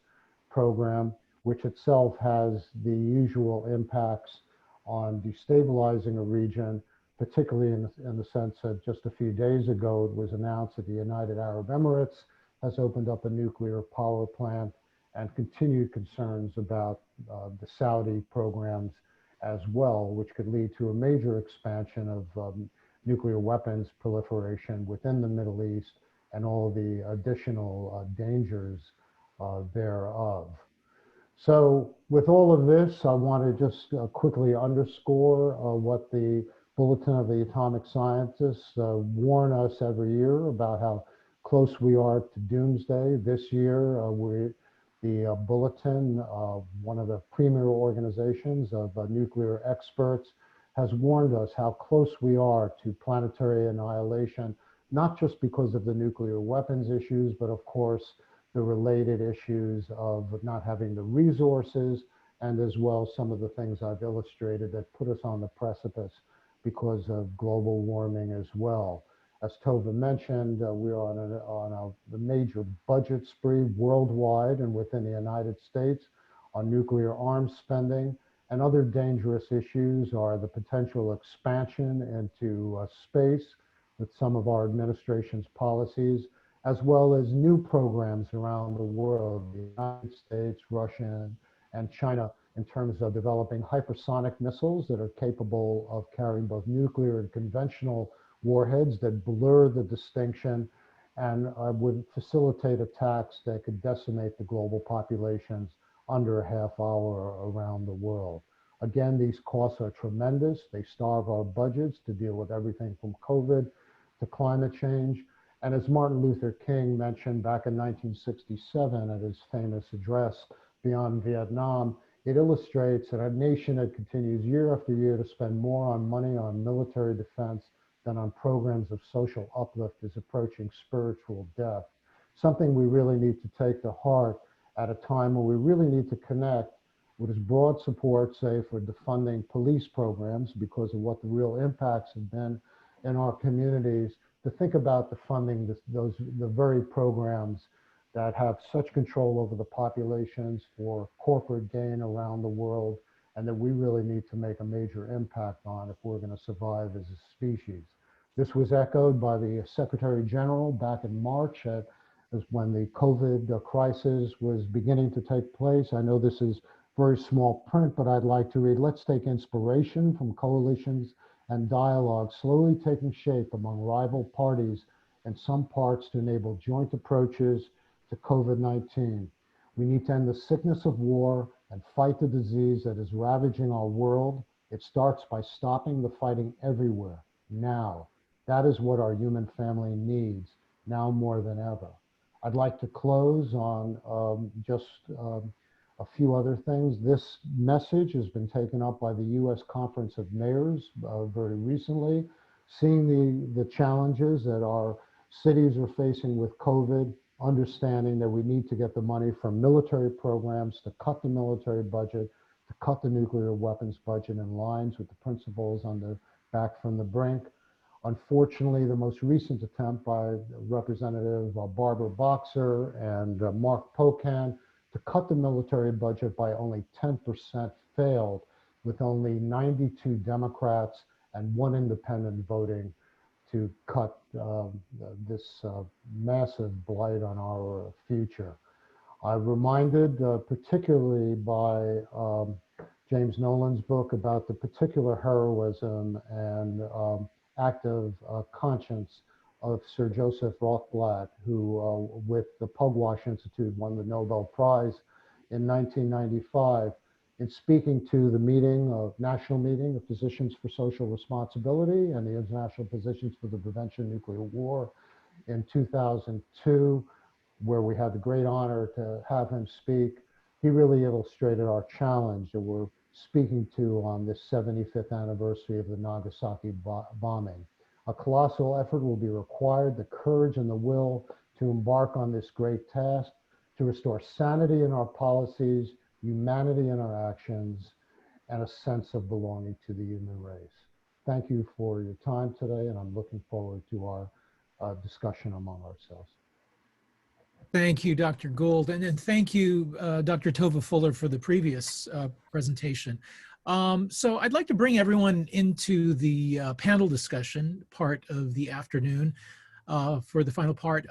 Speaker 2: program, which itself has the usual impacts on destabilizing a region, particularly in the sense that just a few days ago it was announced that the United Arab Emirates has opened up a nuclear power plant, and continued concerns about the Saudi programs as well, which could lead to a major expansion of nuclear weapons proliferation within the Middle East and all the additional dangers thereof. So with all of this, I want to just quickly underscore what the Bulletin of the Atomic Scientists warn us every year about how close we are to doomsday. This year, the Bulletin, one of the premier organizations of nuclear experts, has warned us how close we are to planetary annihilation, not just because of the nuclear weapons issues, but of course, the related issues of not having the resources, and as well some of the things I've illustrated that put us on the precipice because of global warming as well. As Tova mentioned, we are on a major budget spree worldwide and within the United States on nuclear arms spending. And other dangerous issues are the potential expansion into space with some of our administration's policies, as well as new programs around the world, the United States, Russia, and China, in terms of developing hypersonic missiles that are capable of carrying both nuclear and conventional warheads that blur the distinction and would facilitate attacks that could decimate the global populations under a half hour around the world. Again, these costs are tremendous. They starve our budgets to deal with everything from COVID to climate change. And as Martin Luther King mentioned back in 1967 at his famous address, Beyond Vietnam, it illustrates that a nation that continues year after year to spend more on money on military defense than on programs of social uplift is approaching spiritual death. Something we really need to take to heart at a time when we really need to connect with this broad support, say, for defunding police programs because of what the real impacts have been in our communities, to think about defunding the very programs that have such control over the populations for corporate gain around the world, and that we really need to make a major impact on if we're going to survive as a species. This was echoed by the Secretary General back in March as when the COVID crisis was beginning to take place. I know this is very small print, but I'd like to read, let's take inspiration from coalitions and dialogue slowly taking shape among rival parties in some parts to enable joint approaches to COVID-19. We need to end the sickness of war and fight the disease that is ravaging our world. It starts by stopping the fighting everywhere, now. That is what our human family needs, now more than ever. I'd like to close on a few other things. This message has been taken up by the U.S. Conference of Mayors very recently, seeing the challenges that our cities are facing with COVID, understanding that we need to get the money from military programs to cut the military budget, to cut the nuclear weapons budget in lines with the principles on the Back from the Brink. Unfortunately, the most recent attempt by Representative Barbara Boxer and Mark Pocan to cut the military budget by only 10% failed, with only 92 Democrats and 1 independent voting to cut this massive blight on our future. I'm reminded particularly by James Nolan's book about the particular heroism and active conscience of Sir Joseph Rothblatt, who with the Pugwash Institute won the Nobel Prize in 1995. In speaking to the national meeting of Physicians for Social Responsibility and the International Physicians for the Prevention of Nuclear War in 2002, where we had the great honor to have him speak, he really illustrated our challenge that we're speaking to on this 75th anniversary of the Nagasaki bombing. A colossal effort will be required, the courage and the will to embark on this great task, to restore sanity in our policies, humanity in our actions, and a sense of belonging to the human race. Thank you for your time today, and I'm looking forward to our discussion among ourselves.
Speaker 1: Thank you, Dr. Gould, and thank you, Dr. Tova Fuller, for the previous presentation. So I'd like to bring everyone into the panel discussion part of the afternoon for the final part.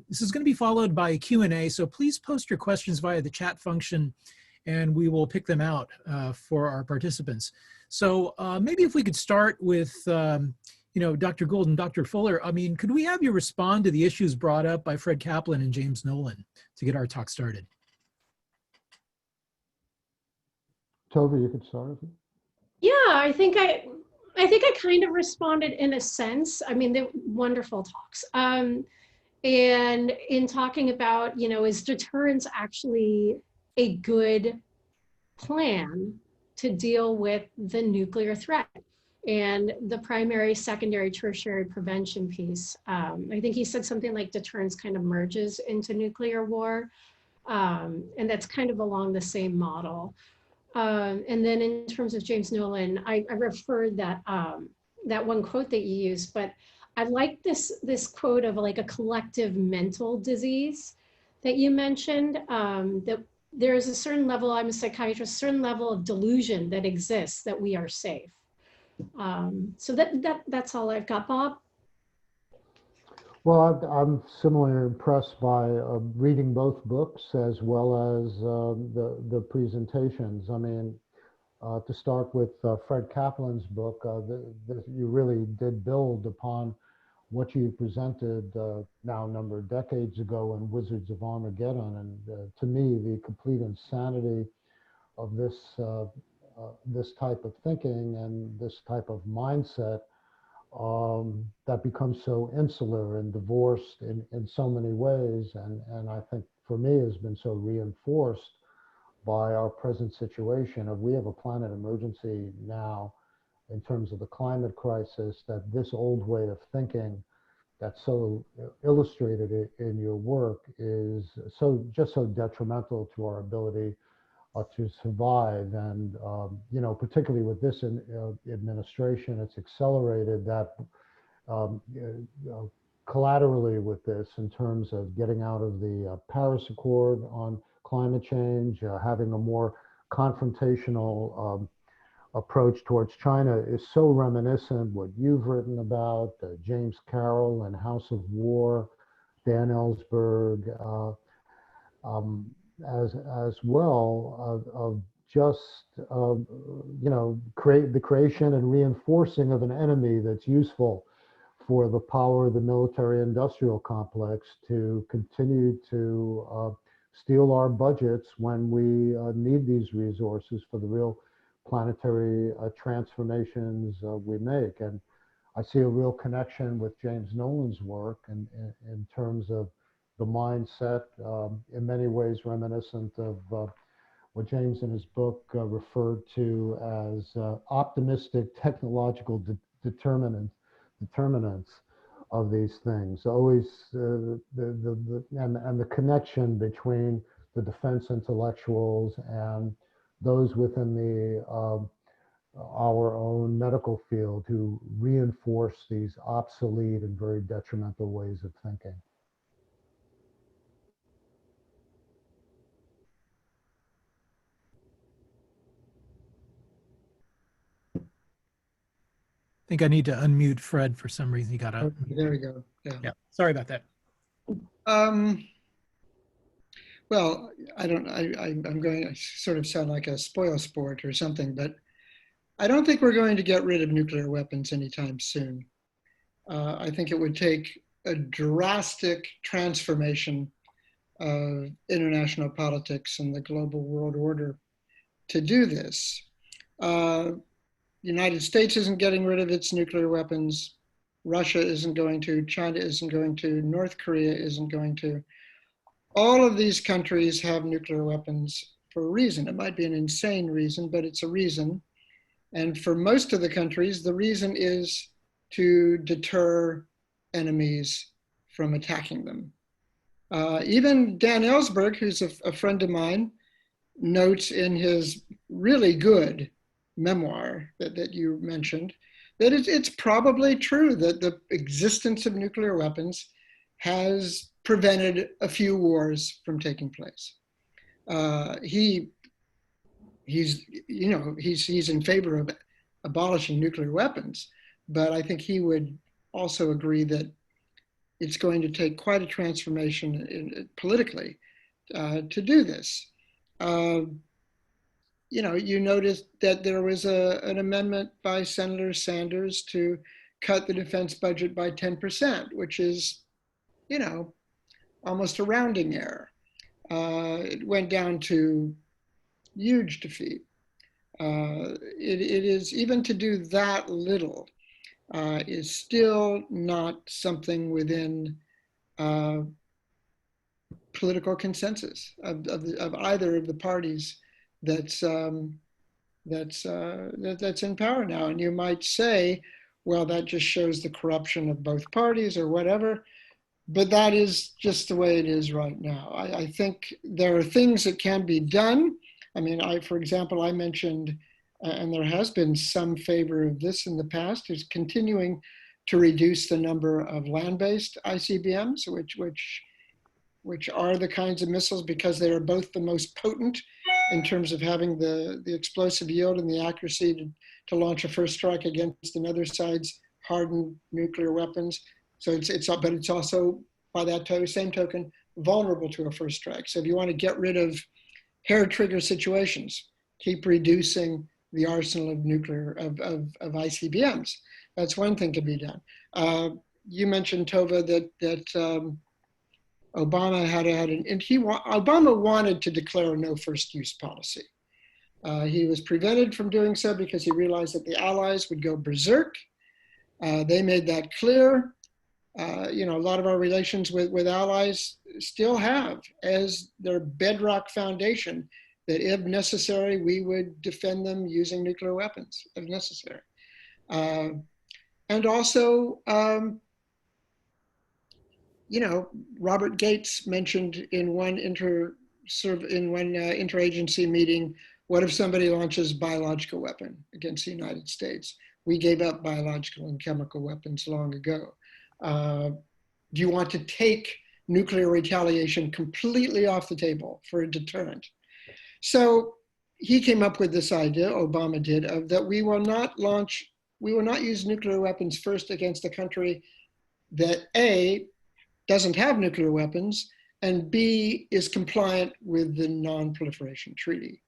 Speaker 1: This is going to be followed by a Q&A, so please post your questions via the chat function, and we will pick them out for our participants. So maybe if we could start with Dr. Gould and Dr. Fuller, I mean, could we have you respond to the issues brought up by Fred Kaplan and James Nolan to get our talk started?
Speaker 2: Tova, you could start.
Speaker 5: Yeah, I think I kind of responded in a sense. I mean, they're wonderful talks. And in talking about, is deterrence actually a good plan to deal with the nuclear threat? And the primary, secondary, tertiary prevention piece. I think he said something like deterrence kind of merges into nuclear war. And that's kind of along the same model. And then in terms of James Nolan, I referred that one quote that you used, but I like this quote of like a collective mental disease that you mentioned, that there is a certain level, I'm a psychiatrist, certain level of delusion that exists that we are safe. So that's all I've got, Bob.
Speaker 2: Well, I'm similarly impressed by reading both books as well as the presentations. I mean, to start with Fred Kaplan's book, you really did build upon what you presented now a number of decades ago in Wizards of Armageddon. And to me, the complete insanity of this type of thinking and this type of mindset that becomes so insular and divorced in so many ways, and I think for me has been so reinforced by our present situation of we have a planet emergency now in terms of the climate crisis, that this old way of thinking that's so illustrated in your work is just so detrimental to our ability to survive. And particularly with this administration, it's accelerated that collaterally with this in terms of getting out of the Paris Accord on climate change, having a more confrontational approach towards China is so reminiscent what you've written about, James Carroll and House of War, Dan Ellsberg, as well of just create the creation and reinforcing of an enemy that's useful for the power of the military industrial complex to continue to steal our budgets when we need these resources for the real planetary transformations we make. And I see a real connection with James Nolan's work in terms of the mindset, in many ways reminiscent of what James in his book referred to as optimistic technological determinants of these things. Always the connection between the defense intellectuals and those within the our own medical field who reinforce these obsolete and very detrimental ways of thinking.
Speaker 1: I think I need to unmute Fred for some reason. He got out.
Speaker 3: There we go.
Speaker 1: Yeah. Sorry about that.
Speaker 3: Well, I'm going to sort of sound like a spoil sport or something, but I don't think we're going to get rid of nuclear weapons anytime soon. I think it would take a drastic transformation of international politics and the global world order to do this. The United States isn't getting rid of its nuclear weapons. Russia isn't going to, China isn't going to, North Korea isn't going to. All of these countries have nuclear weapons for a reason. It might be an insane reason, but it's a reason. And for most of the countries, the reason is to deter enemies from attacking them. Even Dan Ellsberg, who's a friend of mine, notes in his really good memoir that you mentioned, that it's probably true that the existence of nuclear weapons has prevented a few wars from taking place. He's in favor of abolishing nuclear weapons, but I think he would also agree that it's going to take quite a transformation politically to do this. You noticed that there was an amendment by Senator Sanders to cut the defense budget by 10%, which is, almost a rounding error. It went down to huge defeat. It is, even to do that little, is still not something within political consensus of either of the parties that's in power now. And you might say, well, that just shows the corruption of both parties or whatever, but that is just the way it is right now. I think there are things that can be done. I mean, for example, I mentioned, and there has been some favor of this in the past, is continuing to reduce the number of land-based ICBMs, which are the kinds of missiles, because they are both the most potent in terms of having the explosive yield and the accuracy to launch a first strike against another side's hardened nuclear weapons. So but it's also, by that same token, vulnerable to a first strike. So if you want to get rid of hair trigger situations, keep reducing the arsenal of ICBMs. That's one thing to be done. You mentioned, Tova, that Obama Obama wanted to declare a no first use policy. He was prevented from doing so because he realized that the Allies would go berserk. They made that clear. A lot of our relations with allies still have as their bedrock foundation that if necessary, we would defend them using nuclear weapons if necessary. And also, Robert Gates mentioned in one interagency meeting, what if somebody launches biological weapon against the United States? We gave up biological and chemical weapons long ago. Do you want to take nuclear retaliation completely off the table for a deterrent? So he came up with this idea, Obama did, of that we will not use nuclear weapons first against a country that A, doesn't have nuclear weapons, and B, is compliant with the Non-Proliferation Treaty.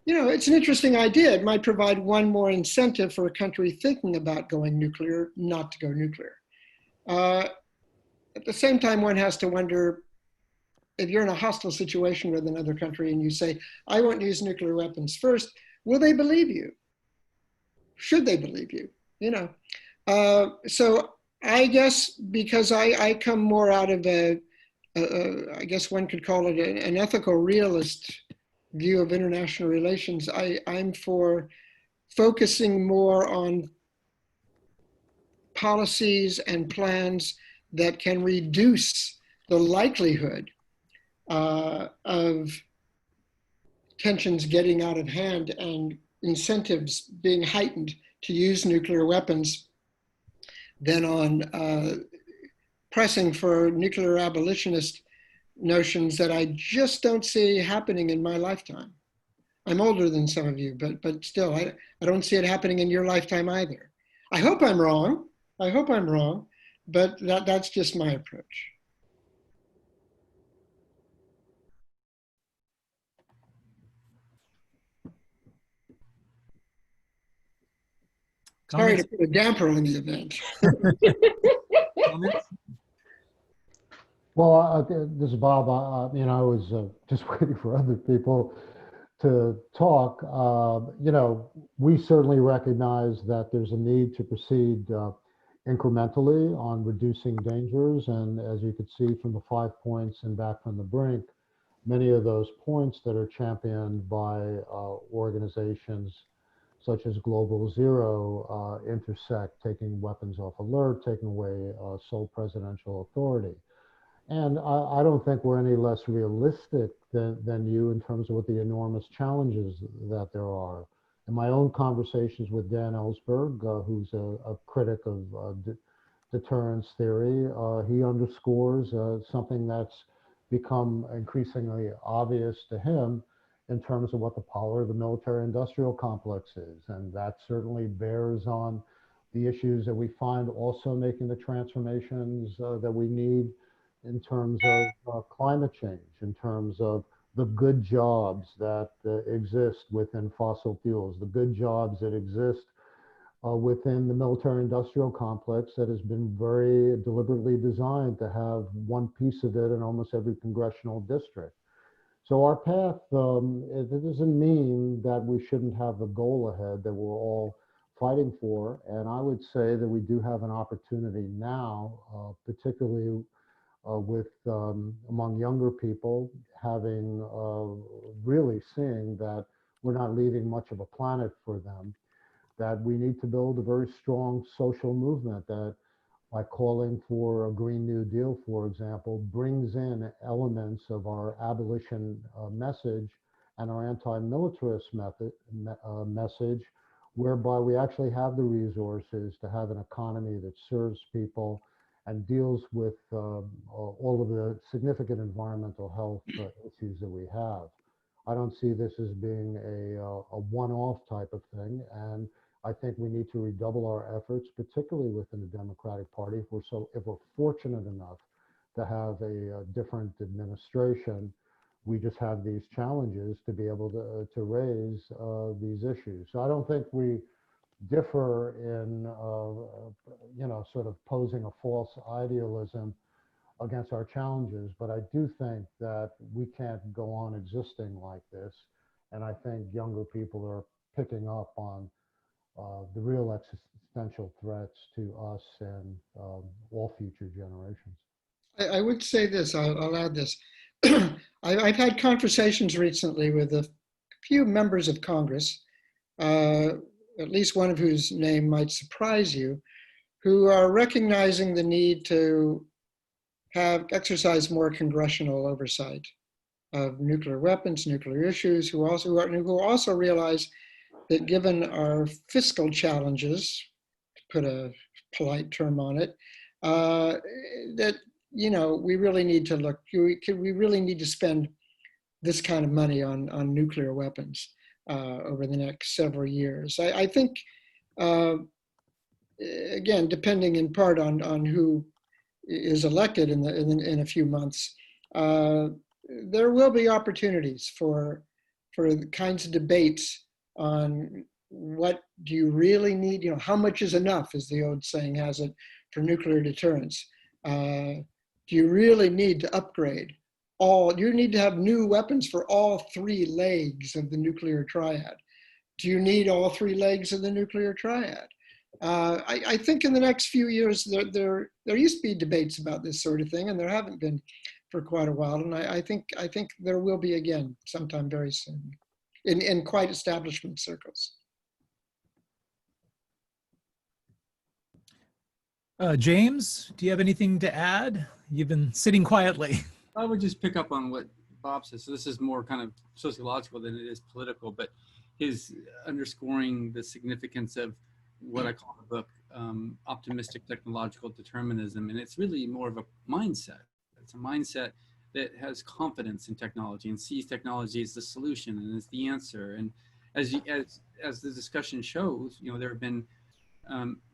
Speaker 3: It's an interesting idea. It might provide one more incentive for a country thinking about going nuclear, not to go nuclear. At the same time, one has to wonder, if you're in a hostile situation with another country and you say, I won't use nuclear weapons first, will they believe you? Should they believe you? So I guess because I come more out of I guess one could call it an ethical realist view of international relations, I'm for focusing more on policies and plans that can reduce the likelihood of tensions getting out of hand and incentives being heightened to use nuclear weapons than on pressing for nuclear abolitionist notions that I just don't see happening in my lifetime. I'm older than some of you, but still, I don't see it happening in your lifetime either. I hope I'm wrong. But that's just my approach. Sorry to put a damper on the event.
Speaker 2: Well, this is Bob. I was just waiting for other people to talk. We certainly recognize that there's a need to proceed incrementally on reducing dangers. And as you could see from the 5 points and Back from the Brink, many of those points that are championed by organizations such as Global Zero intersect taking weapons off alert, taking away sole presidential authority. And I don't think we're any less realistic than you in terms of what the enormous challenges that there are In my own conversations with Dan Ellsberg, who's a critic of deterrence theory, he underscores something that's become increasingly obvious to him in terms of what the power of the military-industrial complex is. And that certainly bears on the issues that we find also making the transformations that we need in terms of climate change, in terms of the good jobs that exist within fossil fuels, the good jobs that exist within the military-industrial complex that has been very deliberately designed to have one piece of it in almost every congressional district. So our path, it doesn't mean that we shouldn't have a goal ahead that we're all fighting for. And I would say that we do have an opportunity now, particularly with among younger people, having really seeing that we're not leaving much of a planet for them, that we need to build a very strong social movement that, by calling for a Green New Deal, for example, brings in elements of our abolition message and our anti-militarist message, whereby we actually have the resources to have an economy that serves people and deals with all of the significant environmental health issues that we have. I don't see this as being a one-off type of thing, and I think we need to redouble our efforts, particularly within the Democratic Party. If we're fortunate enough to have a different administration, we just have these challenges to be able to raise these issues. So I don't think we differ in, sort of posing a false idealism against our challenges, but I do think that we can't go on existing like this. And I think younger people are picking up on the real existential threats to us and all future generations.
Speaker 3: I would say this, I'll add this. I've had conversations recently with a few members of Congress, at least one of whose name might surprise you, who are recognizing the need to exercise more congressional oversight of nuclear weapons, nuclear issues, who also realize that given our fiscal challenges, to put a polite term on it, that we really need to look. We really need to spend this kind of money on nuclear weapons over the next several years. I think, again, depending in part on who is elected in a few months, there will be opportunities for the kinds of debates on what do you really need, how much is enough, as the old saying has it, for nuclear deterrence. Do you really need to upgrade you need to have new weapons for all three legs of the nuclear triad? Do you need all three legs of the nuclear triad? I think in the next few years, there used to be debates about this sort of thing, and there haven't been for quite a while. And I think there will be again sometime very soon in quite establishment circles.
Speaker 1: James, do you have anything to add? You've been sitting quietly.
Speaker 4: I would just pick up on what Bob says. So this is more kind of sociological than it is political, but his underscoring the significance of what I call the book optimistic technological determinism. And it's really more of a mindset. It's a mindset that has confidence in technology and sees technology as the solution and as the answer. And as the discussion shows, there have been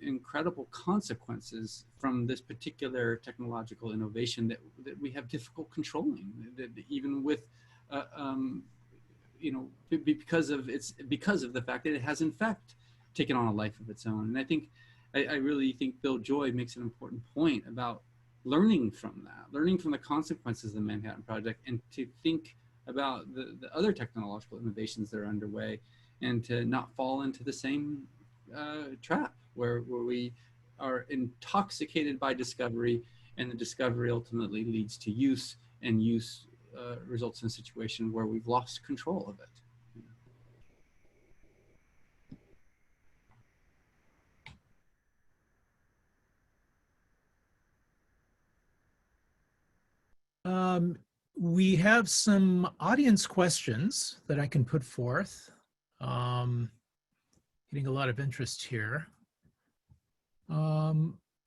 Speaker 4: incredible consequences from this particular technological innovation that we have difficult controlling, that even with because of the fact that it has in fact taken on a life of its own. And I really think Bill Joy makes an important point about learning from the consequences of the Manhattan Project, and to think about the other technological innovations that are underway, and to not fall into the same trap where we are intoxicated by discovery, and the discovery ultimately leads to use, and use results in a situation where we've lost control of it.
Speaker 1: We have some audience questions that I can put forth. Getting a lot of interest here.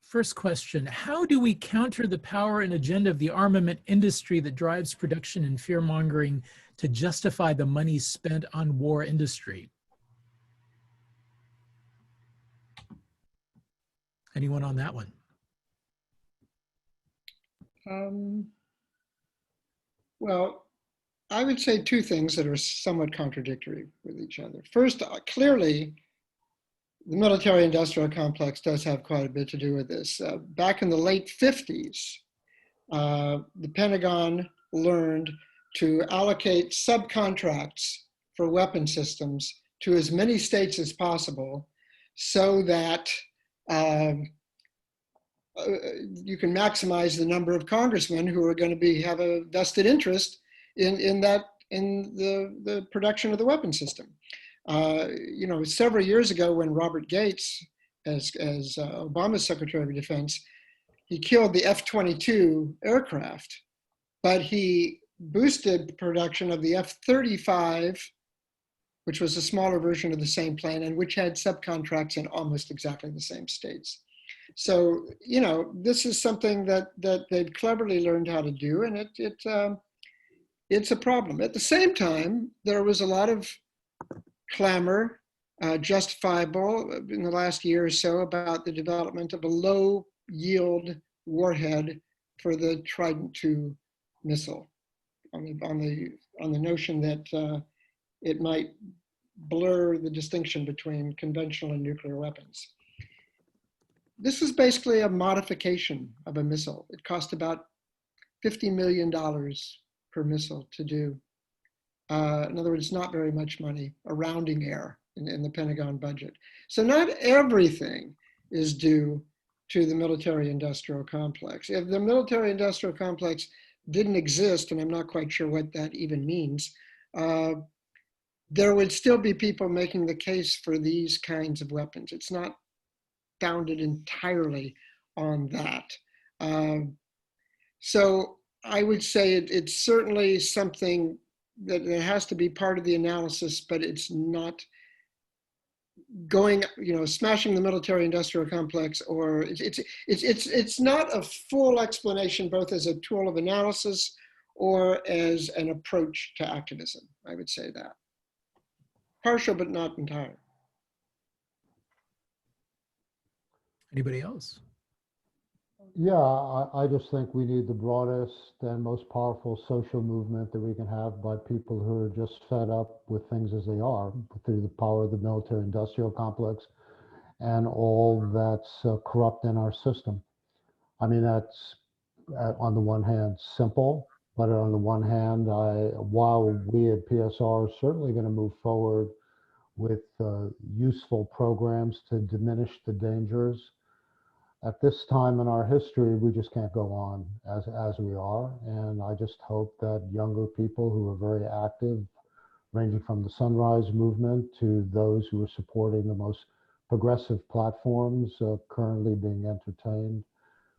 Speaker 1: First question, how do we counter the power and agenda of the armament industry that drives production and fear-mongering to justify the money spent on war industry? Anyone on that one?
Speaker 3: Well, I would say two things that are somewhat contradictory with each other. First, clearly, the military-industrial complex does have quite a bit to do with this. Back in the late 50s, the Pentagon learned to allocate subcontracts for weapon systems to as many states as possible so that you can maximize the number of congressmen who are going to have a vested interest in the production of the weapon system. You know, several years ago when Robert Gates, as Obama's Secretary of Defense, he killed the F-22 aircraft, but he boosted production of the F-35, which was a smaller version of the same plane and which had subcontracts in almost exactly the same states. So, you know, this is something that they've cleverly learned how to do, and it's a problem. At the same time, there was a lot of clamor, justifiable in the last year or so, about the development of a low yield warhead for the Trident II missile, on the notion that it might blur the distinction between conventional and nuclear weapons. This is basically a modification of a missile. It cost about $50 million per missile to do. In other words, not very much money, a rounding error in the Pentagon budget. So not everything is due to the military-industrial complex. If the military-industrial complex didn't exist, and I'm not quite sure what that even means, there would still be people making the case for these kinds of weapons. It's not founded entirely on that. So I would say it's certainly something that has to be part of the analysis, but it's not going, you know, smashing the military-industrial complex, or it's not a full explanation, both as a tool of analysis or as an approach to activism. I would say that. Partial, but not entire.
Speaker 1: Anybody else?
Speaker 2: Yeah, I just think we need the broadest and most powerful social movement that we can have by people who are just fed up with things as they are, through the power of the military-industrial complex and all that's corrupt in our system. I mean, that's on the one hand simple, but on the one hand, while we at PSR are certainly going to move forward with useful programs to diminish the dangers, at this time in our history, we just can't go on as we are. And I just hope that younger people who are very active, ranging from the Sunrise Movement to those who are supporting the most progressive platforms currently being entertained,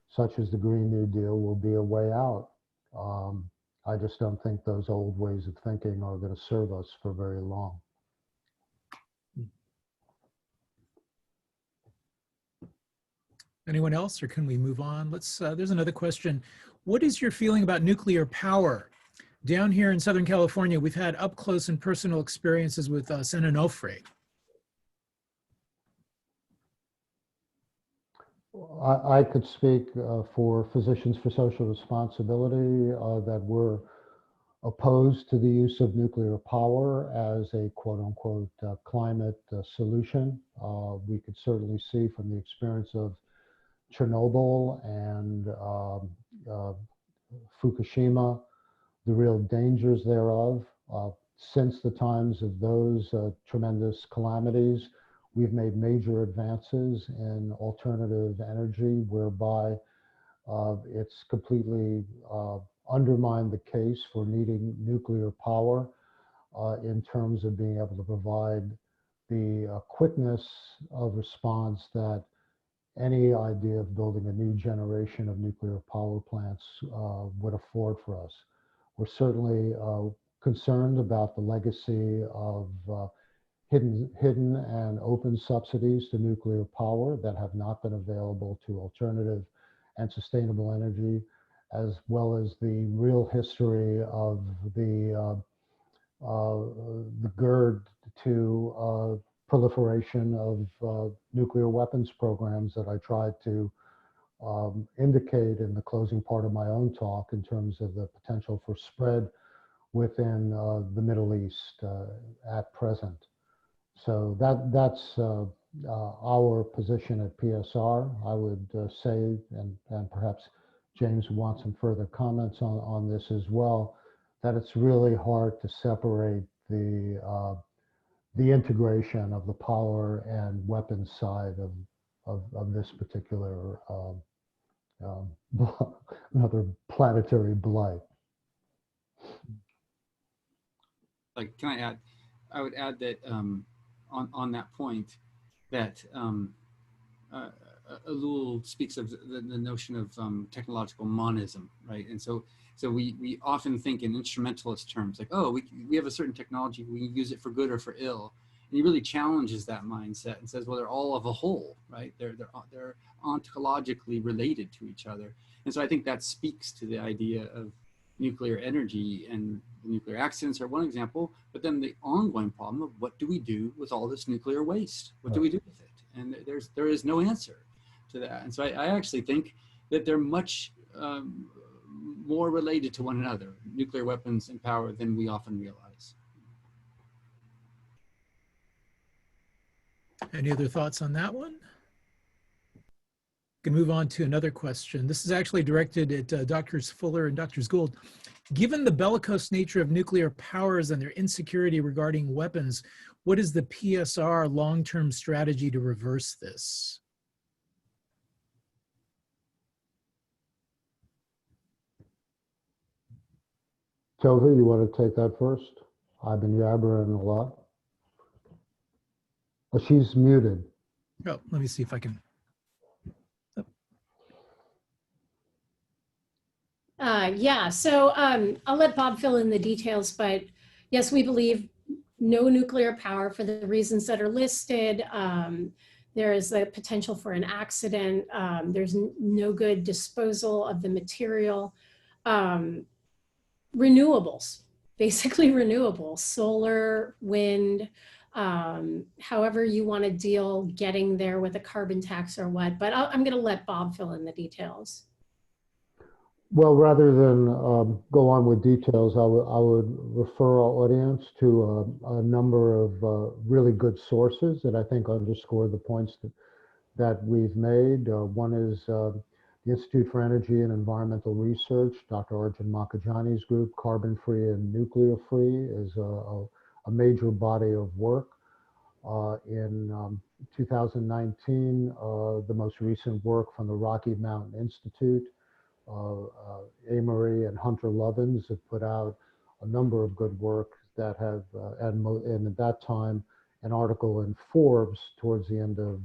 Speaker 2: such as the Green New Deal, will be a way out. I just don't think those old ways of thinking are going to serve us for very long.
Speaker 1: Anyone else, or can we move on? There's another question. What is your feeling about nuclear power? Down here in Southern California, we've had up close and personal experiences with San Onofre.
Speaker 2: I could speak for Physicians for Social Responsibility that we're opposed to the use of nuclear power as a quote unquote climate solution. We could certainly see from the experience of Chernobyl and Fukushima the real dangers thereof. Since the times of those tremendous calamities, we've made major advances in alternative energy, whereby it's completely undermined the case for needing nuclear power in terms of being able to provide the quickness of response that any idea of building a new generation of nuclear power plants would afford for us. We're certainly concerned about the legacy of hidden and open subsidies to nuclear power that have not been available to alternative and sustainable energy, as well as the real history of the GERD to proliferation of nuclear weapons programs that I tried to indicate in the closing part of my own talk in terms of the potential for spread within the Middle East at present. So that's our position at PSR. I would say, and perhaps James wants some further comments on this as well, that it's really hard to separate the integration of the power and weapons side of this particular another planetary blight.
Speaker 4: Like, can I add? I would add that on that point, that Ellul speaks of the notion of technological monism, right? And so we often think in instrumentalist terms, like, oh, we have a certain technology, we use it for good or for ill. And he really challenges that mindset and says, well, they're all of a whole, right? They're ontologically related to each other. And so I think that speaks to the idea of nuclear energy, and the nuclear accidents are one example, but then the ongoing problem of what do we do with all this nuclear waste? What do we do with it? And there is no answer to that. And so I actually think that they're much more related to one another, nuclear weapons and power, than we often realize.
Speaker 1: Any other thoughts on that one? Can move on to another question. This is actually directed at Drs. Fuller and Drs. Gould. Given the bellicose nature of nuclear powers and their insecurity regarding weapons, what is the PSR long-term strategy to reverse this?
Speaker 2: Tova, you want to take that first? I've been yabbering a lot. Oh, she's muted.
Speaker 1: Oh, let me see if I can.
Speaker 5: Yeah, so I'll let Bob fill in the details, but yes, we believe no nuclear power for the reasons that are listed. There is the potential for an accident. There's no good disposal of the material. Renewables, basically renewables, solar, wind, however you want to deal getting there with a carbon tax or what, but I'm going to let Bob fill in the details.
Speaker 2: Well, rather than go on with details, I would refer our audience to a number of really good sources that I think underscore the points that we've made. One is the Institute for Energy and Environmental Research, Dr. Arjun Makajani's group, Carbon Free and Nuclear Free, is a major body of work. In 2019, the most recent work from the Rocky Mountain Institute, Amory and Hunter Lovins have put out a number of good work that have, and at that time, an article in Forbes towards the end of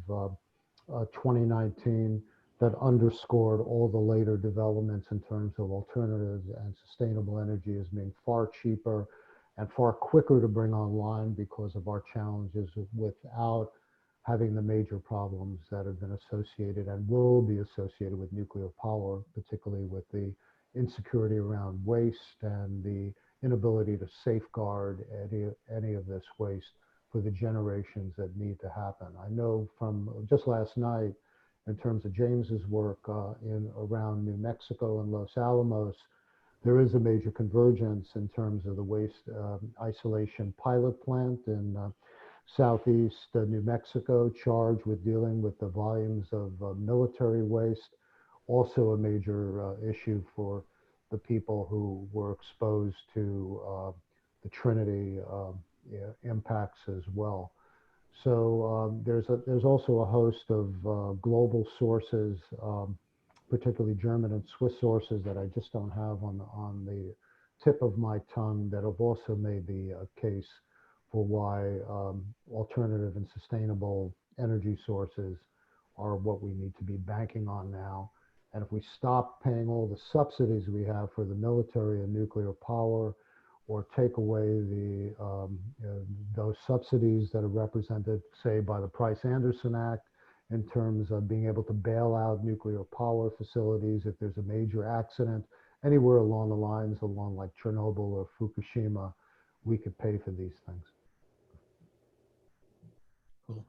Speaker 2: 2019 that underscored all the later developments in terms of alternative and sustainable energy as being far cheaper and far quicker to bring online because of our challenges without having the major problems that have been associated and will be associated with nuclear power, particularly with the insecurity around waste and the inability to safeguard any of this waste for the generations that need to happen. I know from just last night, in terms of James's work around New Mexico and Los Alamos, there is a major convergence in terms of the waste isolation pilot plant in Southeast New Mexico, charged with dealing with the volumes of military waste, also a major issue for the people who were exposed to the Trinity impacts as well. So there's also a host of global sources, particularly German and Swiss sources that I just don't have on the tip of my tongue that have also made the case for why alternative and sustainable energy sources are what we need to be banking on now. And if we stop paying all the subsidies we have for the military and nuclear power, or take away those subsidies that are represented, say, by the Price-Anderson Act in terms of being able to bail out nuclear power facilities if there's a major accident anywhere along the lines, along like Chernobyl or Fukushima, we could pay for these things.
Speaker 1: Cool.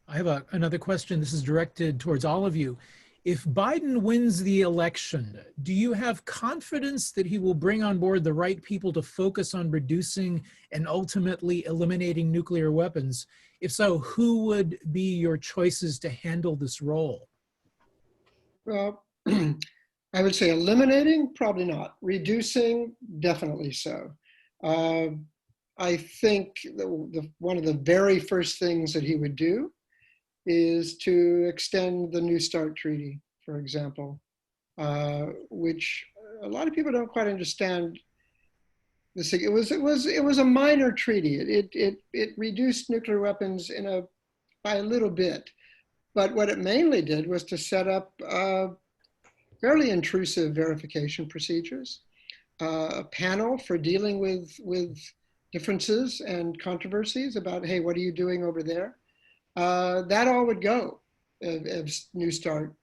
Speaker 1: I have another question. This is directed towards all of you. If Biden wins the election, do you have confidence that he will bring on board the right people to focus on reducing and ultimately eliminating nuclear weapons? If so, who would be your choices to handle this role?
Speaker 3: Well, I would say eliminating, probably not. Reducing, definitely so. I think one of the very first things that he would do is to extend the New START Treaty, for example, which a lot of people don't quite understand. It was a minor treaty. It reduced nuclear weapons by a little bit, but what it mainly did was to set up fairly intrusive verification procedures, a panel for dealing with differences and controversies about, hey, what are you doing over there? That all would go if New START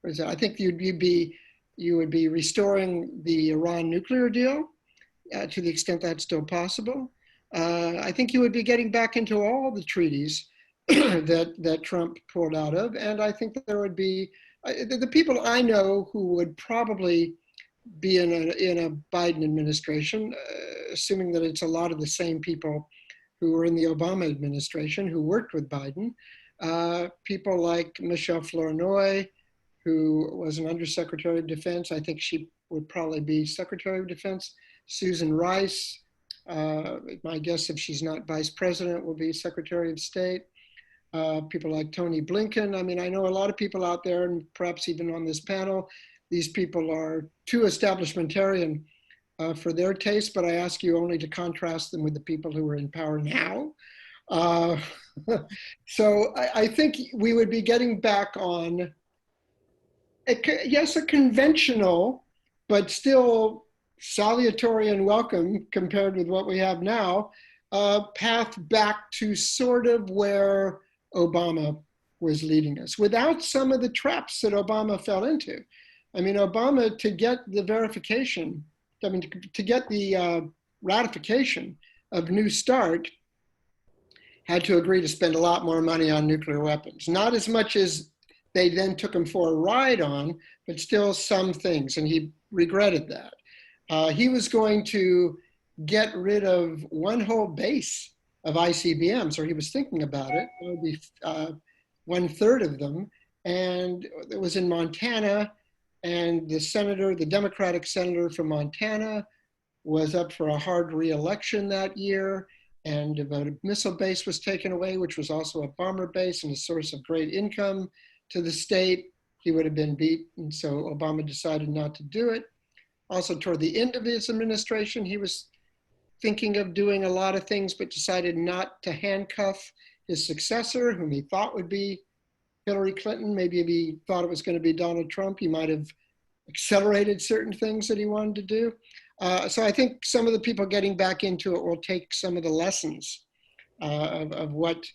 Speaker 3: was. I think you would be restoring the Iran nuclear deal to the extent that's still possible. I think you would be getting back into all the treaties that Trump pulled out of, and I think that there would be the people I know who would probably be in a Biden administration, assuming that it's a lot of the same people who were in the Obama administration, who worked with Biden. People like Michelle Flournoy, who was an Undersecretary of Defense. I think she would probably be Secretary of Defense. Susan Rice, my guess if she's not Vice President, will be Secretary of State. People like Tony Blinken. I mean, I know a lot of people out there, and perhaps even on this panel, these people are too establishmentarian for their taste, but I ask you only to contrast them with the people who are in power now. So I think we would be getting back on, yes, a conventional, but still salutary and welcome compared with what we have now, path back to sort of where Obama was leading us, without some of the traps that Obama fell into. I mean, Obama, to get the verification, to get the ratification of New START, had to agree to spend a lot more money on nuclear weapons. Not as much as they then took him for a ride on, but still some things, and he regretted that. He was going to get rid of one whole base of ICBMs, or he was thinking about it. It would be 1/3 of them, and it was in Montana, and the Democratic senator from Montana was up for a hard re-election that year, and a missile base was taken away, which was also a bomber base and a source of great income to the state. He would have been beaten, so Obama decided not to do it. Also, toward the end of his administration, he was thinking of doing a lot of things, but decided not to handcuff his successor, whom he thought would be Hillary Clinton. Maybe if he thought it was going to be Donald Trump, he might have accelerated certain things that he wanted to do. So I think some of the people getting back into it will take some of the lessons of what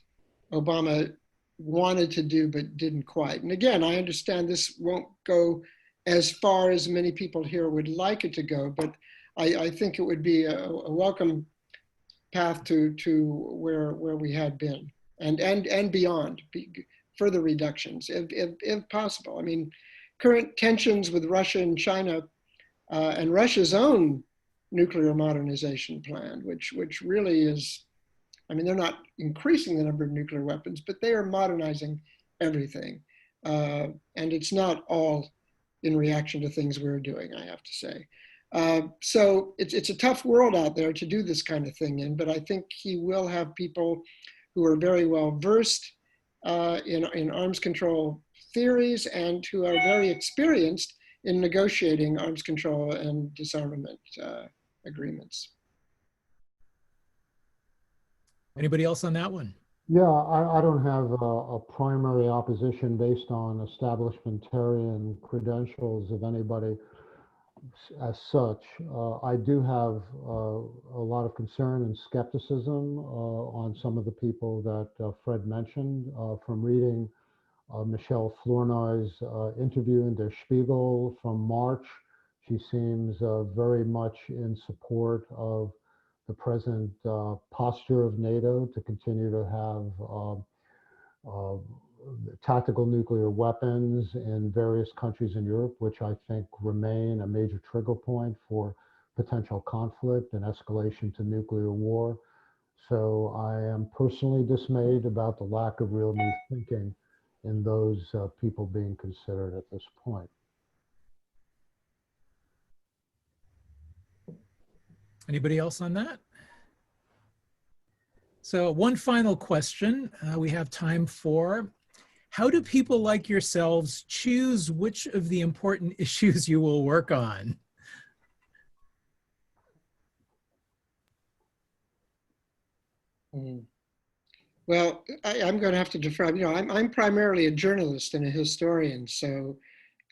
Speaker 3: Obama wanted to do but didn't quite. And again, I understand this won't go as far as many people here would like it to go, but I think it would be a welcome path to where we had been and beyond, further reductions if possible. I mean, current tensions with Russia and China and Russia's own nuclear modernization plan, which really is, I mean, they're not increasing the number of nuclear weapons, but they are modernizing everything. And it's not all in reaction to things we're doing, I have to say. So it's a tough world out there to do this kind of thing in, but I think he will have people who are very well versed in arms control theories and who are very experienced in negotiating arms control and disarmament agreements.
Speaker 1: Anybody else on that one?
Speaker 2: Yeah, I don't have a primary opposition based on establishmentarian credentials of anybody. as such, I do have a lot of concern and skepticism on some of the people that Fred mentioned from reading Michelle Flournoy's interview in Der Spiegel from March. She seems very much in support of the present posture of NATO to continue to have tactical nuclear weapons in various countries in Europe, which I think remain a major trigger point for potential conflict and escalation to nuclear war. So I am personally dismayed about the lack of real new thinking in those people being considered at this point.
Speaker 1: Anybody else on that? So one final question we have time for. How do people like yourselves choose which of the important issues you will work on?
Speaker 3: Well, I'm going to have to defer. You know, I'm primarily a journalist and a historian, so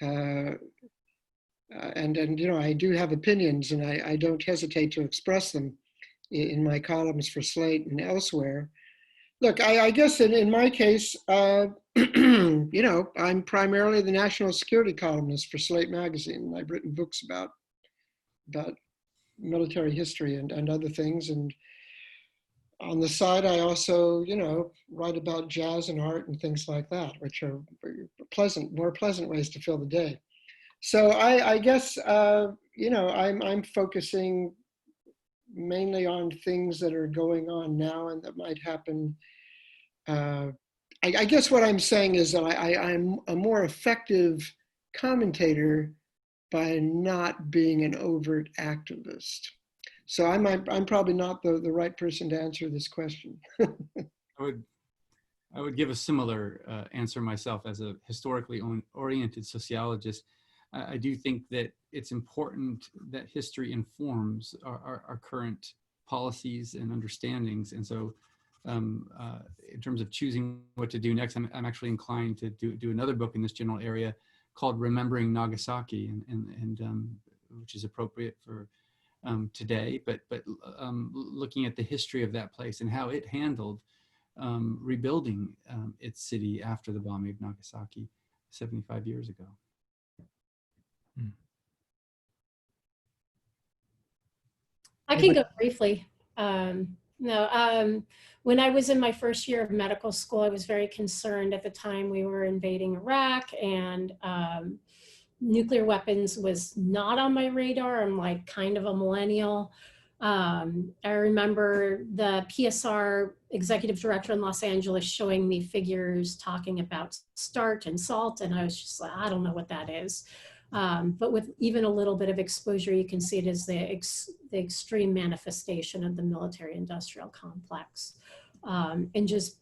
Speaker 3: and you know, I do have opinions, and I don't hesitate to express them in my columns for Slate and elsewhere. Look, I guess in my case, you know, I'm primarily the national security columnist for Slate magazine. I've written books about military history and other things. And on the side, I also, you know, write about jazz and art and things like that, which are more pleasant ways to fill the day. So I guess, you know, I'm focusing mainly on things that are going on now and that might happen. I guess what I'm saying is that I'm a more effective commentator by not being an overt activist. So I'm probably not the right person to answer this question.
Speaker 4: I would give a similar answer myself as a historically oriented sociologist. I do think that it's important that history informs our current policies and understandings. And so in terms of choosing what to do next, I'm actually inclined to do another book in this general area called Remembering Nagasaki, and which is appropriate for today, but looking at the history of that place and how it handled rebuilding its city after the bombing of Nagasaki 75 years ago.
Speaker 5: I can go briefly. When I was in my first year of medical school, I was very concerned at the time we were invading Iraq, and nuclear weapons was not on my radar. I'm like kind of a millennial. I remember the PSR executive director in Los Angeles showing me figures talking about START and SALT, and I was just like, I don't know what that is. But with even a little bit of exposure, you can see it as the extreme manifestation of the military-industrial complex. And just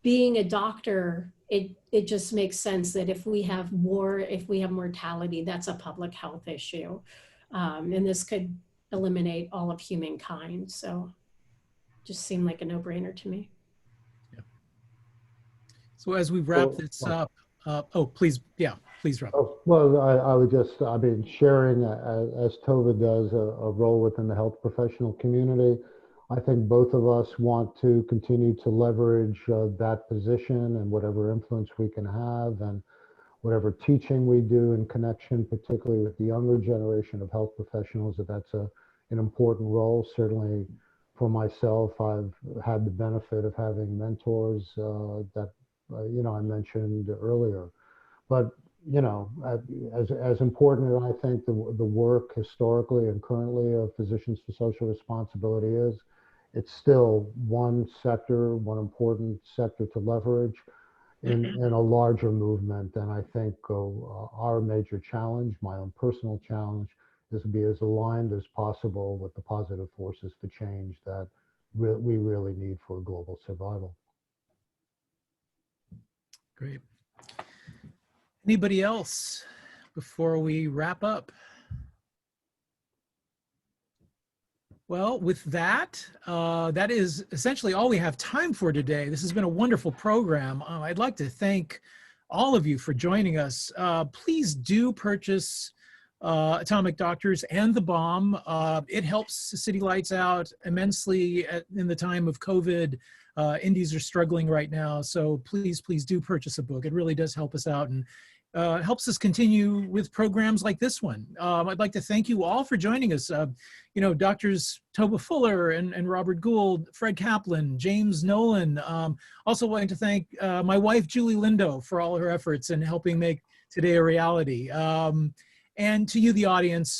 Speaker 5: being a doctor, it just makes sense that if we have war, if we have mortality, that's a public health issue. And this could eliminate all of humankind. So just seemed like a no-brainer to me.
Speaker 1: Yeah. So as we wrap this up, oh, please, yeah, please, Rob.
Speaker 2: Oh, well, I would just, I mean, sharing, as Tova does, a role within the health professional community. I think both of us want to continue to leverage that position and whatever influence we can have and whatever teaching we do in connection, particularly with the younger generation of health professionals, that's an important role. Certainly for myself, I've had the benefit of having mentors that, you know, I mentioned earlier. But, you know, as important as I think the work historically and currently of Physicians for Social Responsibility is, it's still one sector, one important sector to leverage in a larger movement. And I think our major challenge, my own personal challenge, is to be as aligned as possible with the positive forces for change that we really need for global survival.
Speaker 1: Great. Anybody else before we wrap up? Well, with that, that is essentially all we have time for today. This has been a wonderful program. I'd like to thank all of you for joining us. Please do purchase Atomic Doctors and the Bomb. It helps City Lights out immensely in the time of COVID. Indies are struggling right now, so please, please do purchase a book. It really does help us out and helps us continue with programs like this one. I'd like to thank you all for joining us. You know, Doctors Tova Fuller and Robert Gould, Fred Kaplan, James Nolan. Also wanting to thank my wife, Julie Lindo, for all her efforts in helping make today a reality. And to you, the audience,